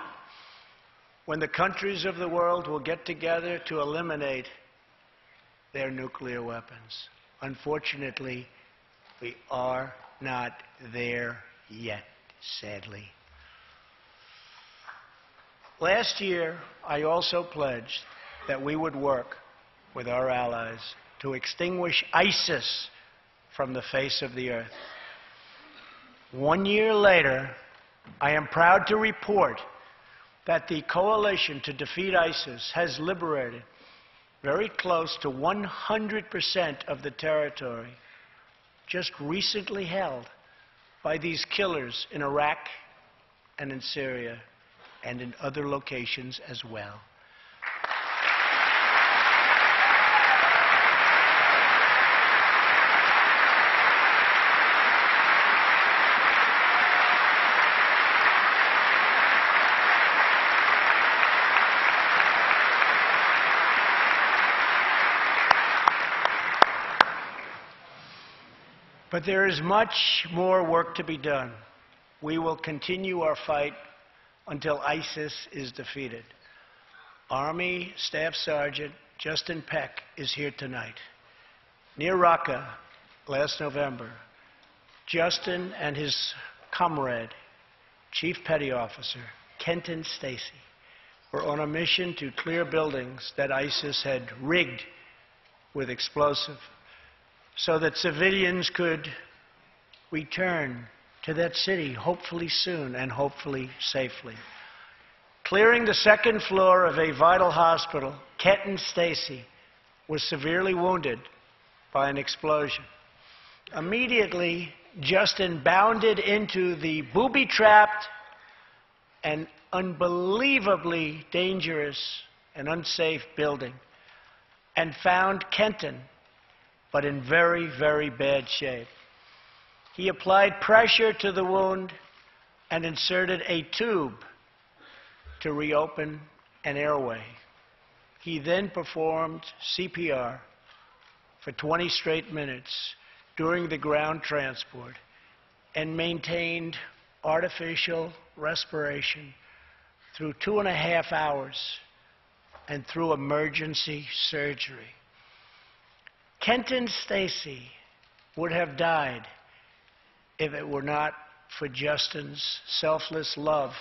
when the countries of the world will get together to eliminate their nuclear weapons. Unfortunately, we are not there yet, sadly. Last year, I also pledged that we would work with our allies to extinguish ISIS from the face of the earth. 1 year later, I am proud to report that the coalition to defeat ISIS has liberated very close to 100% of the territory just recently held by these killers in Iraq and in Syria and in other locations as well. But there is much more work to be done. We will continue our fight until ISIS is defeated. Army Staff Sergeant Justin Peck is here tonight. Near Raqqa last November, Justin and his comrade, Chief Petty Officer Kenton Stacy, were on a mission to clear buildings that ISIS had rigged with explosive, so that civilians could return to that city, hopefully soon and hopefully safely. Clearing the second floor of a vital hospital, Kenton Stacy was severely wounded by an explosion. Immediately, Justin bounded into the booby-trapped and unbelievably dangerous and unsafe building and found Kenton, but in very, very bad shape. He applied pressure to the wound and inserted a tube to reopen an airway. He then performed CPR for 20 straight minutes during the ground transport and maintained artificial respiration through 2.5 hours and through emergency surgery. Kenton Stacy would have died if it were not for Justin's selfless love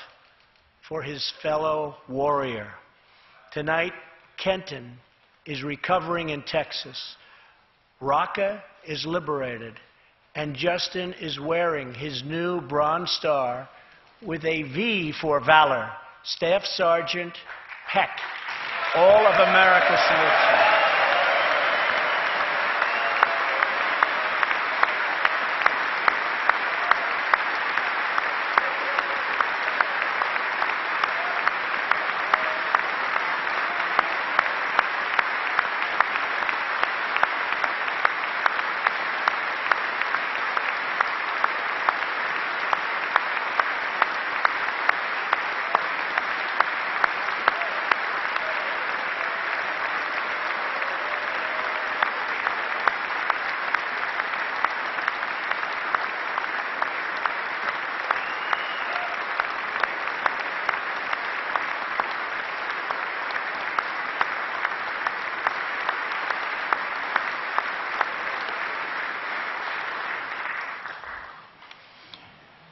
for his fellow warrior. Tonight, Kenton is recovering in Texas. Raqqa is liberated, and Justin is wearing his new Bronze Star with a V for valor. Staff Sergeant Peck, all of America salutes you.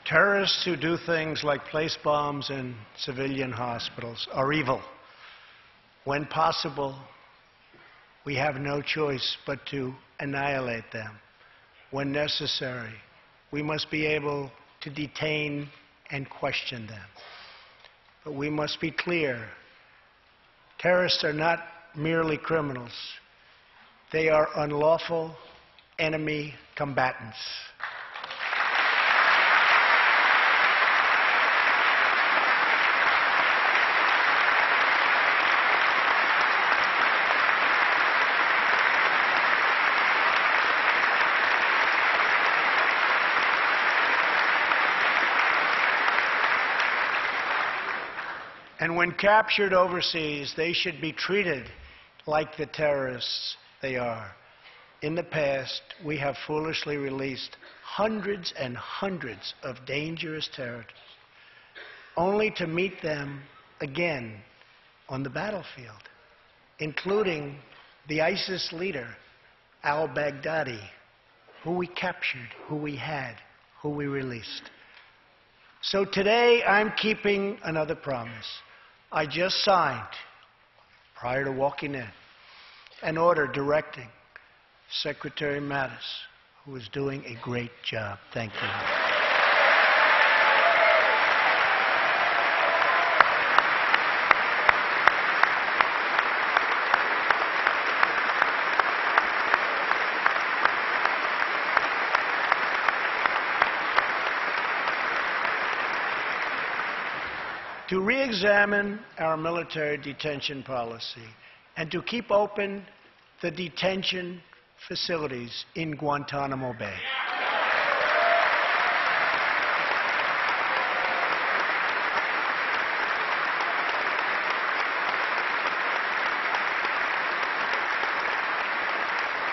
Terrorists who do things like place bombs in civilian hospitals are evil. When possible, we have no choice but to annihilate them. When necessary, we must be able to detain and question them. But we must be clear. Terrorists are not merely criminals. They are unlawful enemy combatants. And when captured overseas, they should be treated like the terrorists they are. In the past, we have foolishly released hundreds and hundreds of dangerous terrorists, only to meet them again on the battlefield, including the ISIS leader, al-Baghdadi, who we captured, who we had, who we released. So today, I'm keeping another promise. I just signed, prior to walking in, an order directing Secretary Mattis, who is doing a great job. Thank you. To re-examine our military detention policy and to keep open the detention facilities in Guantanamo Bay.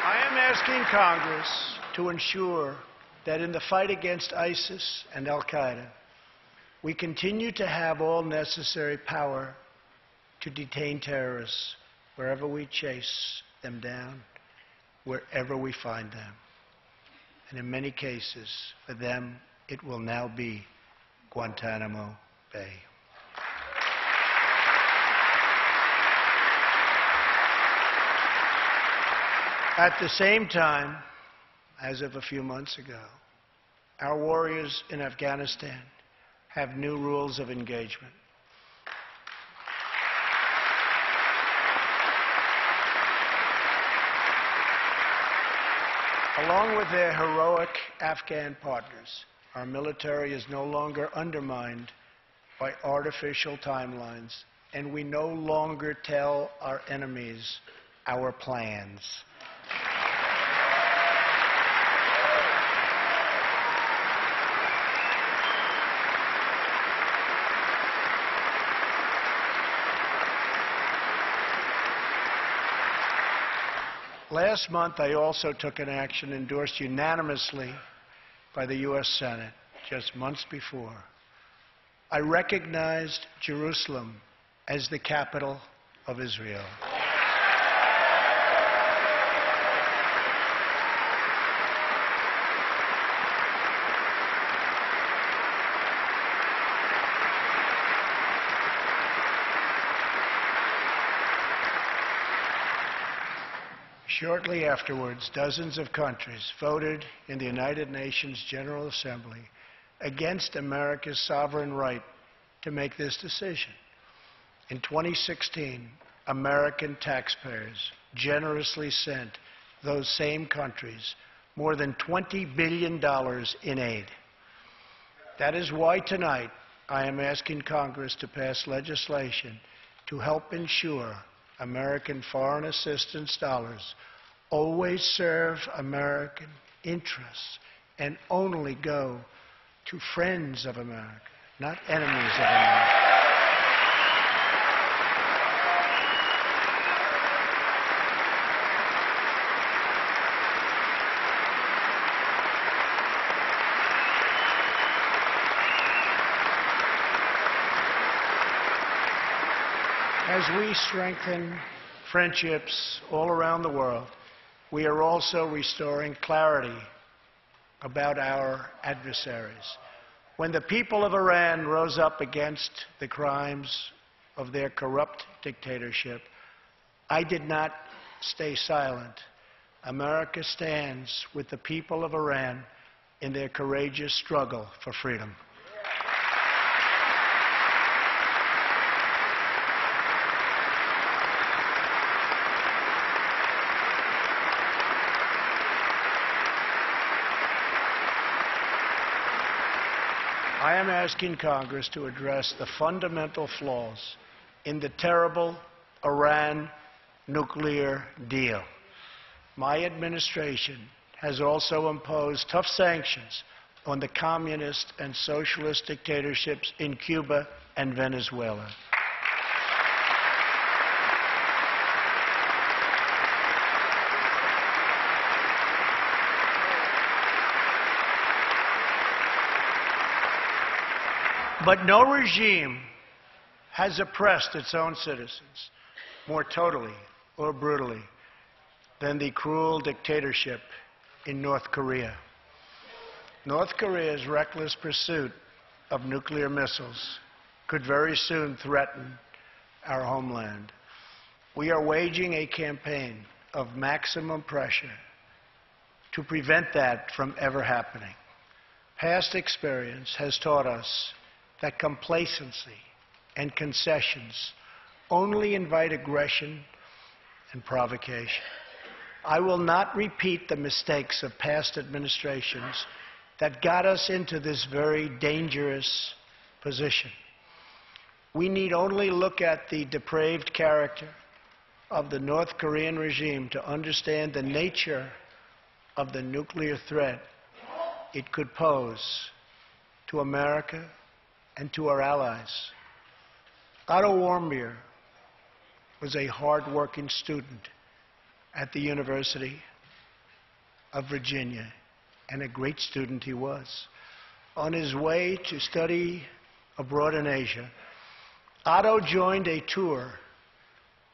I am asking Congress to ensure that in the fight against ISIS and al-Qaeda, we continue to have all necessary power to detain terrorists wherever we chase them down, wherever we find them. And in many cases, for them, it will now be Guantanamo Bay. At the same time, as of a few months ago, our warriors in Afghanistan have new rules of engagement. Along with their heroic Afghan partners, our military is no longer undermined by artificial timelines, and we no longer tell our enemies our plans. Last month, I also took an action endorsed unanimously by the U.S. Senate just months before. I recognized Jerusalem as the capital of Israel. Shortly afterwards, dozens of countries voted in the United Nations General Assembly against America's sovereign right to make this decision. In 2016, American taxpayers generously sent those same countries more than $20 billion in aid. That is why tonight I am asking Congress to pass legislation to help ensure American foreign assistance dollars always serve American interests and only go to friends of America, not enemies of America. As we strengthen friendships all around the world, we are also restoring clarity about our adversaries. When the people of Iran rose up against the crimes of their corrupt dictatorship, I did not stay silent. America stands with the people of Iran in their courageous struggle for freedom. I am asking Congress to address the fundamental flaws in the terrible Iran nuclear deal. My administration has also imposed tough sanctions on the communist and socialist dictatorships in Cuba and Venezuela. But no regime has oppressed its own citizens more totally or brutally than the cruel dictatorship in North Korea. North Korea's reckless pursuit of nuclear missiles could very soon threaten our homeland. We are waging a campaign of maximum pressure to prevent that from ever happening. Past experience has taught us that complacency and concessions only invite aggression and provocation. I will not repeat the mistakes of past administrations that got us into this very dangerous position. We need only look at the depraved character of the North Korean regime to understand the nature of the nuclear threat it could pose to America and to our allies. Otto Warmbier was a hard-working student at the University of Virginia, and a great student he was. On his way to study abroad in Asia, Otto joined a tour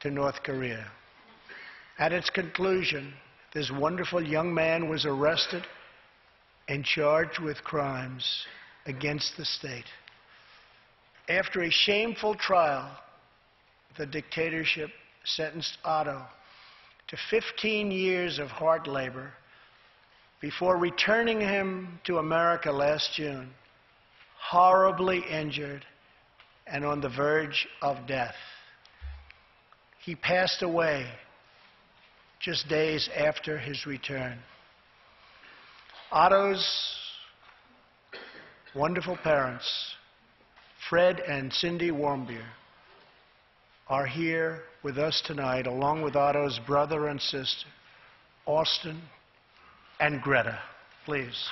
to North Korea. At its conclusion, this wonderful young man was arrested and charged with crimes against the state. After a shameful trial, the dictatorship sentenced Otto to 15 years of hard labor before returning him to America last June, horribly injured and on the verge of death. He passed away just days after his return. Otto's wonderful parents, Fred and Cindy Warmbier, are here with us tonight, along with Otto's brother and sister, Austin and Greta. Please.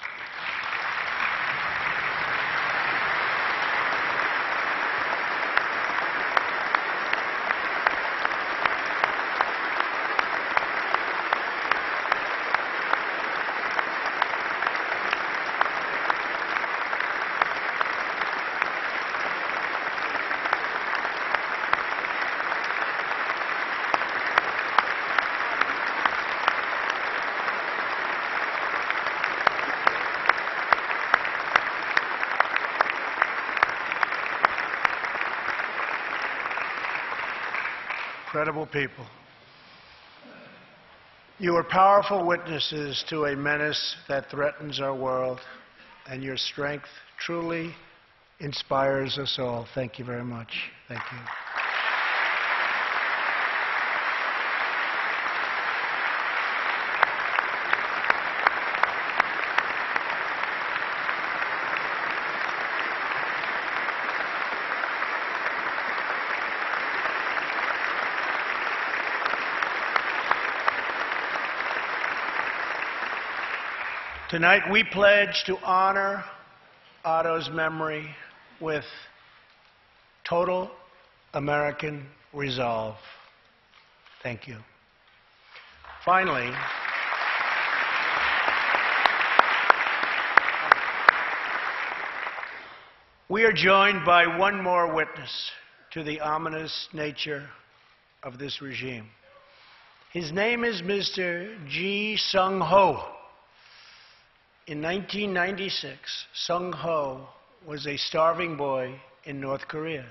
incredible people. You are powerful witnesses to a menace that threatens our world, and your strength truly inspires us all. Thank you very much. Thank you. Tonight we pledge to honor Otto's memory with total American resolve. Thank you. Finally, we are joined by one more witness to the ominous nature of this regime. His name is Mr. Ji Sung-ho. In 1996, Sung-ho was a starving boy in North Korea.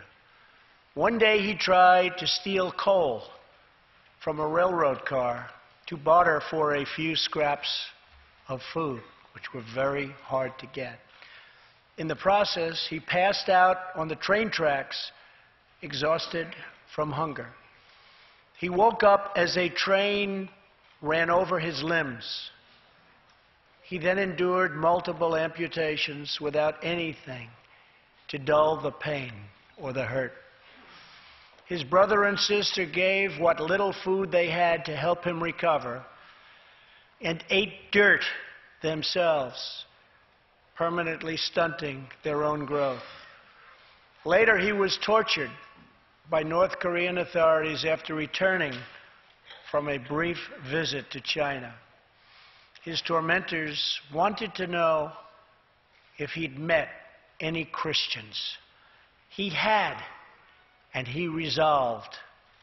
One day he tried to steal coal from a railroad car to barter for a few scraps of food, which were very hard to get. In the process, he passed out on the train tracks, exhausted from hunger. He woke up as a train ran over his limbs. He then endured multiple amputations without anything to dull the pain or the hurt. His brother and sister gave what little food they had to help him recover and ate dirt themselves, permanently stunting their own growth. Later, he was tortured by North Korean authorities after returning from a brief visit to China. His tormentors wanted to know if he'd met any Christians. He had, and he resolved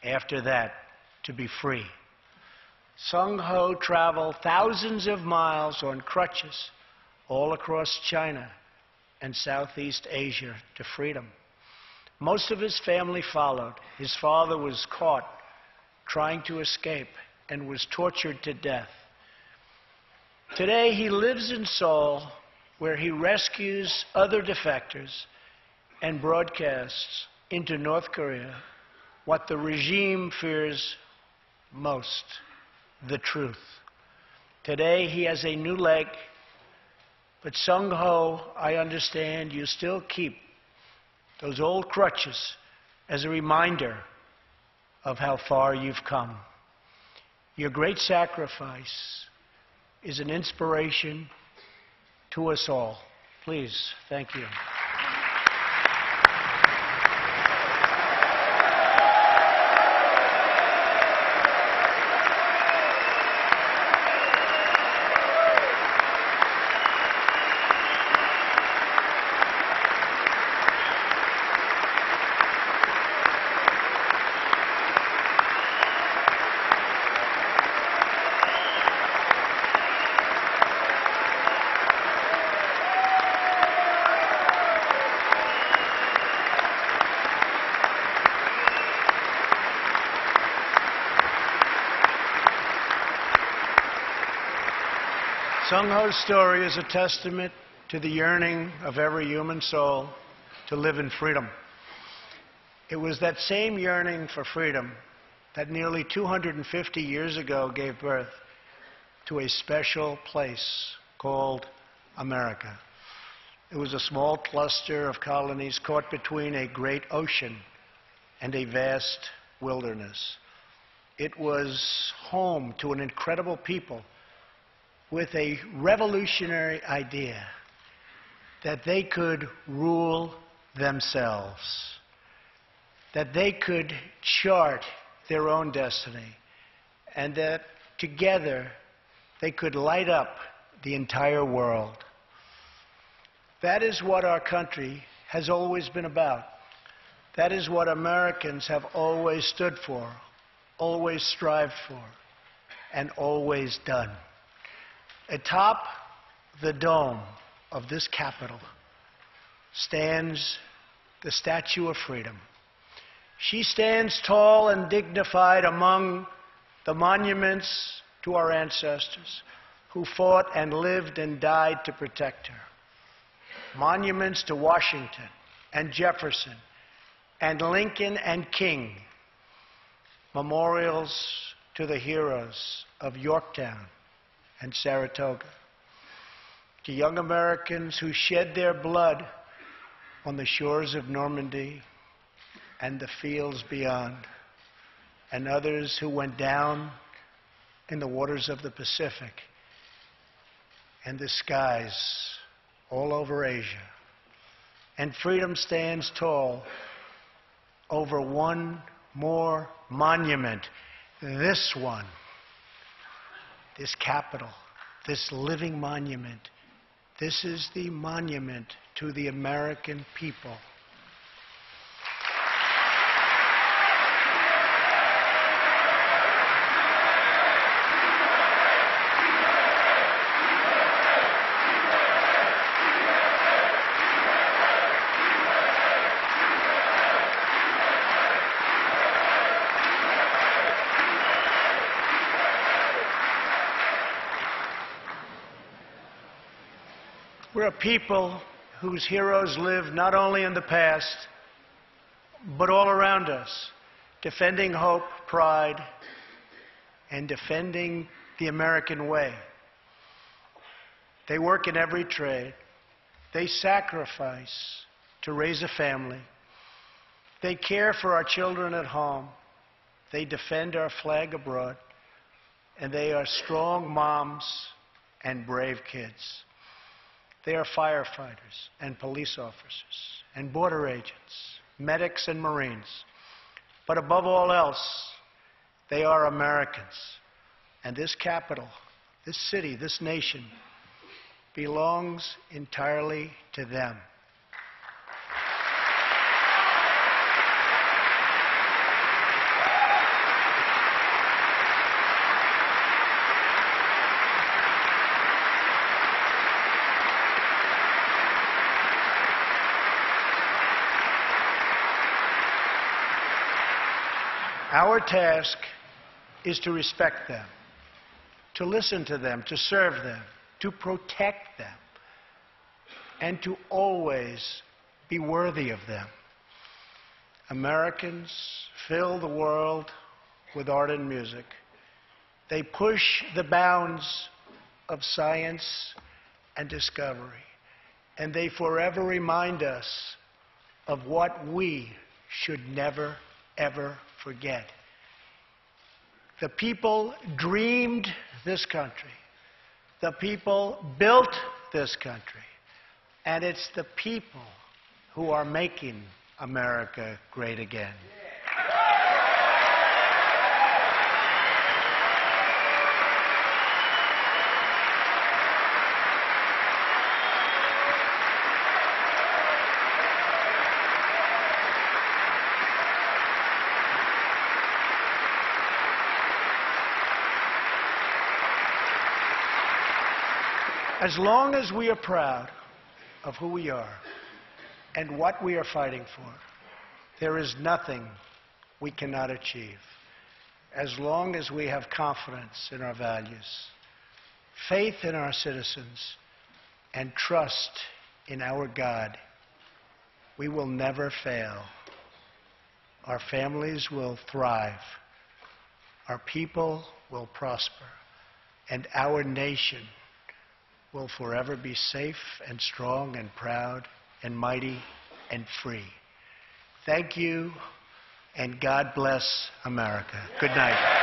after that to be free. Sung-ho traveled thousands of miles on crutches all across China and Southeast Asia to freedom. Most of his family followed. His father was caught trying to escape and was tortured to death. Today, he lives in Seoul, where he rescues other defectors and broadcasts into North Korea what the regime fears most, the truth. Today, he has a new leg, but Sung-ho, I understand you still keep those old crutches as a reminder of how far you've come. Your great sacrifice is an inspiration to us all. Please, thank you. Sung-ho's story is a testament to the yearning of every human soul to live in freedom. It was that same yearning for freedom that nearly 250 years ago gave birth to a special place called America. It was a small cluster of colonies caught between a great ocean and a vast wilderness. It was home to an incredible people with a revolutionary idea that they could rule themselves, that they could chart their own destiny, and that together they could light up the entire world. That is what our country has always been about. That is what Americans have always stood for, always strived for, and always done. Atop the dome of this Capitol stands the Statue of Freedom. She stands tall and dignified among the monuments to our ancestors who fought and lived and died to protect her. Monuments to Washington and Jefferson and Lincoln and King. Memorials to the heroes of Yorktown and Saratoga. To young Americans who shed their blood on the shores of Normandy and the fields beyond, and others who went down in the waters of the Pacific and the skies all over Asia. And freedom stands tall over one more monument. This one, this Capitol, this living monument. This is the monument to the American people. We're a people whose heroes live not only in the past, but all around us, defending hope, pride, and defending the American way. They work in every trade. They sacrifice to raise a family. They care for our children at home. They defend our flag abroad. And they are strong moms and brave kids. They are firefighters and police officers and border agents, medics and Marines. But above all else, they are Americans. And this capital, this city, this nation belongs entirely to them. Our task is to respect them, to listen to them, to serve them, to protect them, and to always be worthy of them. Americans fill the world with art and music. They push the bounds of science and discovery, and they forever remind us of what we should never, ever forget. The people dreamed this country. The people built this country. And it's the people who are making America great again. As long as we are proud of who we are and what we are fighting for, there is nothing we cannot achieve. As long as we have confidence in our values, faith in our citizens, and trust in our God, we will never fail. Our families will thrive. Our people will prosper. And our nation will forever be safe and strong and proud and mighty and free. Thank you, and God bless America. Good night.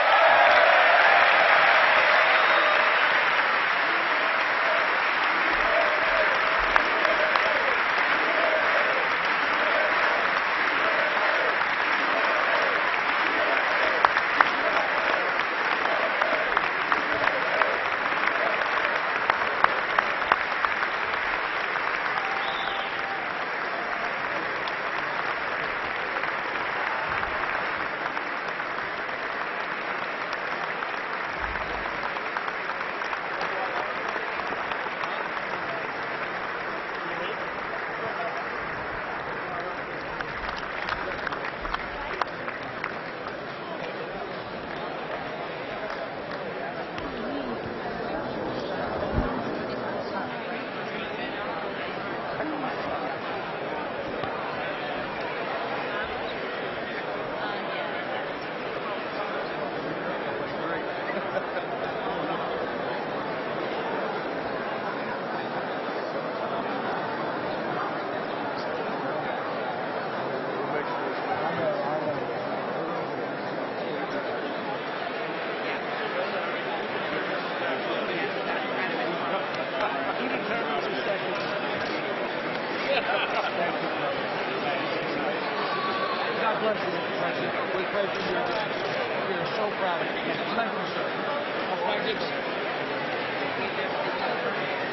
God bless you, Mr. President. We pray for you. We are so proud of you. Thank you, sir.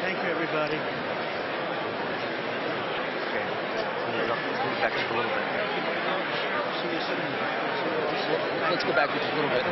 Thank you, everybody. Back just a little bit. Let's go back just a little bit.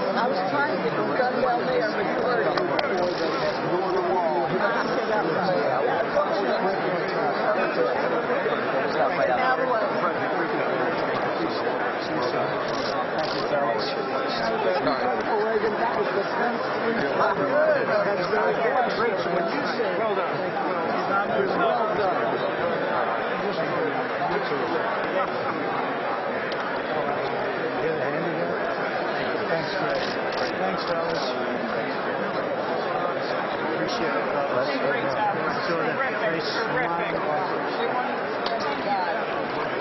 I was trying to get them done down there, but you heard it. Well done. Thanks, fellas. Appreciate it, fellas. Saw that face smile.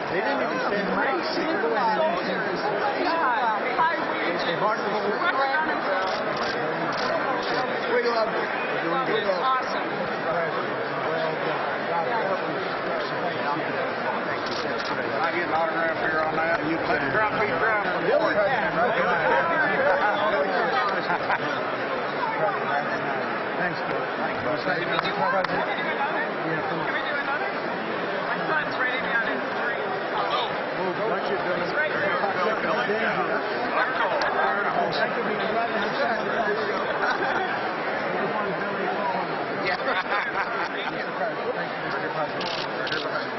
They didn't even stand mics. They hard to hold. Wiggle up. Awesome. Well done. I get an autograph here on that. You can drop me down. Billy can, right? Thanks, Bill. Thanks, Bill. Can we do another? My son's ready down in 3. What you doing? It's right there. That could be right in the center. Yeah.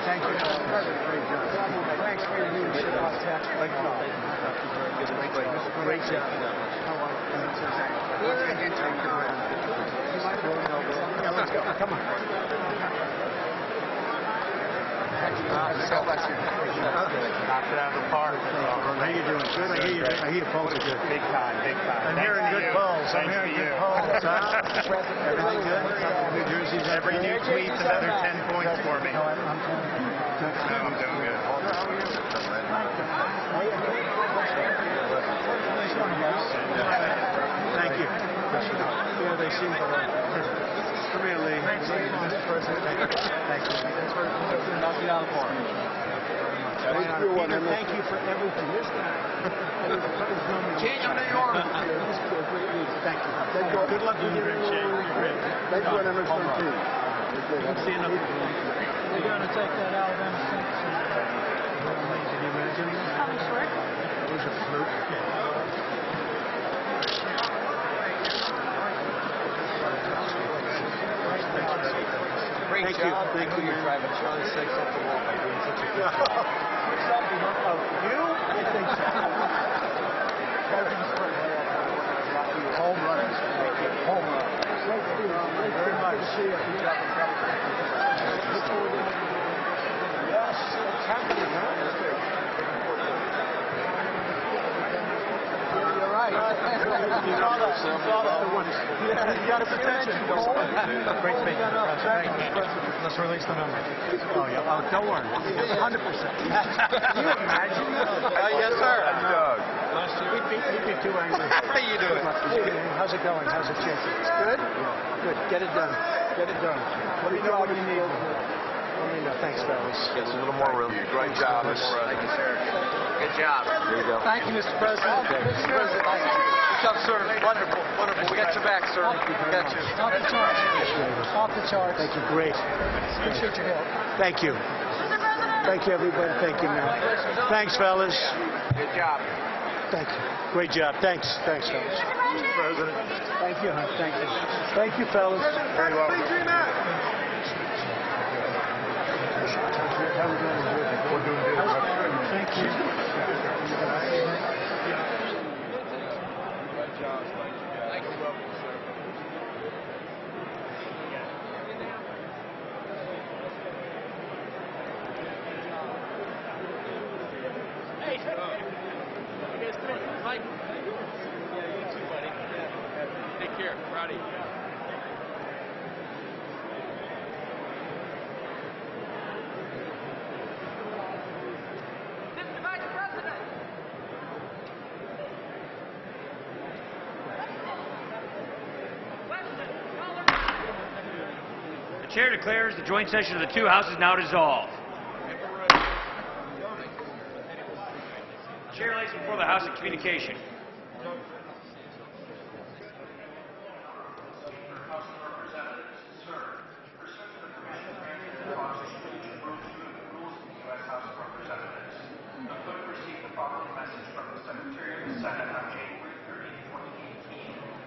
Thank you. Great job. Thanks for your leadership on tax. Great job. Great job. Yeah, let's go. Come on. Knocked it out of the park. How you doing? Good. I hear your polls are good. Big time, big time. I'm hearing good polls. I'm hearing good polls. Everything good? New Jersey's Every new tweet's another 10 points for me. No, I'm doing good. Thank you. Yeah, they seem to like it. Come here, Lee. Mr. President. Thank you. Knock it out of the park. Peter, thank you for everything. This guy. King of New York. Thank you. Good luck with your shape. Thank you, number 13. See another one. We're going to take that out of them. Can you imagine? Coming short. That was a fluke. Great job. Thank you. You're driving Charlie 6 up the wall by doing such a good job. You? I think so. Home runners. Home runners. Very much. Yes, it's happening, huh? You're right. You saw that. Yeah, you got his attention. Great speech. Let's release the number. Oh, yeah. Oh, don't worry. 100%. Can you imagine? Yes, sir. Doug. He'd be too angry. How you doing? How's it going? How's it changing? Good? Good. Get it done. Get it done. What do you need? Let me know. Thanks, fellas. Get a little more room. Great job, Mr. President. Thank you, sir. Good job. There you go. Thank you, Mr. President. Mr. President. Good job, sir. Wonderful. Wonderful. We got your back, sir. We got you. Off the charts. Off the charts. Thank you. Great. Appreciate your help. Thank you. Mr. President! Thank you, everybody. Thank you, Mayor. Thanks, fellas. Good job. Thank you. Great job. Thanks. Thanks, fellas. President. Thank you, hon. Thank you. Thank you, fellas. Very well. We're doing good. Thank you. Take care. Proud of you. Mr. Vice President. The chair declares the joint session of the two houses now dissolved. The chair lays before the House of Communication.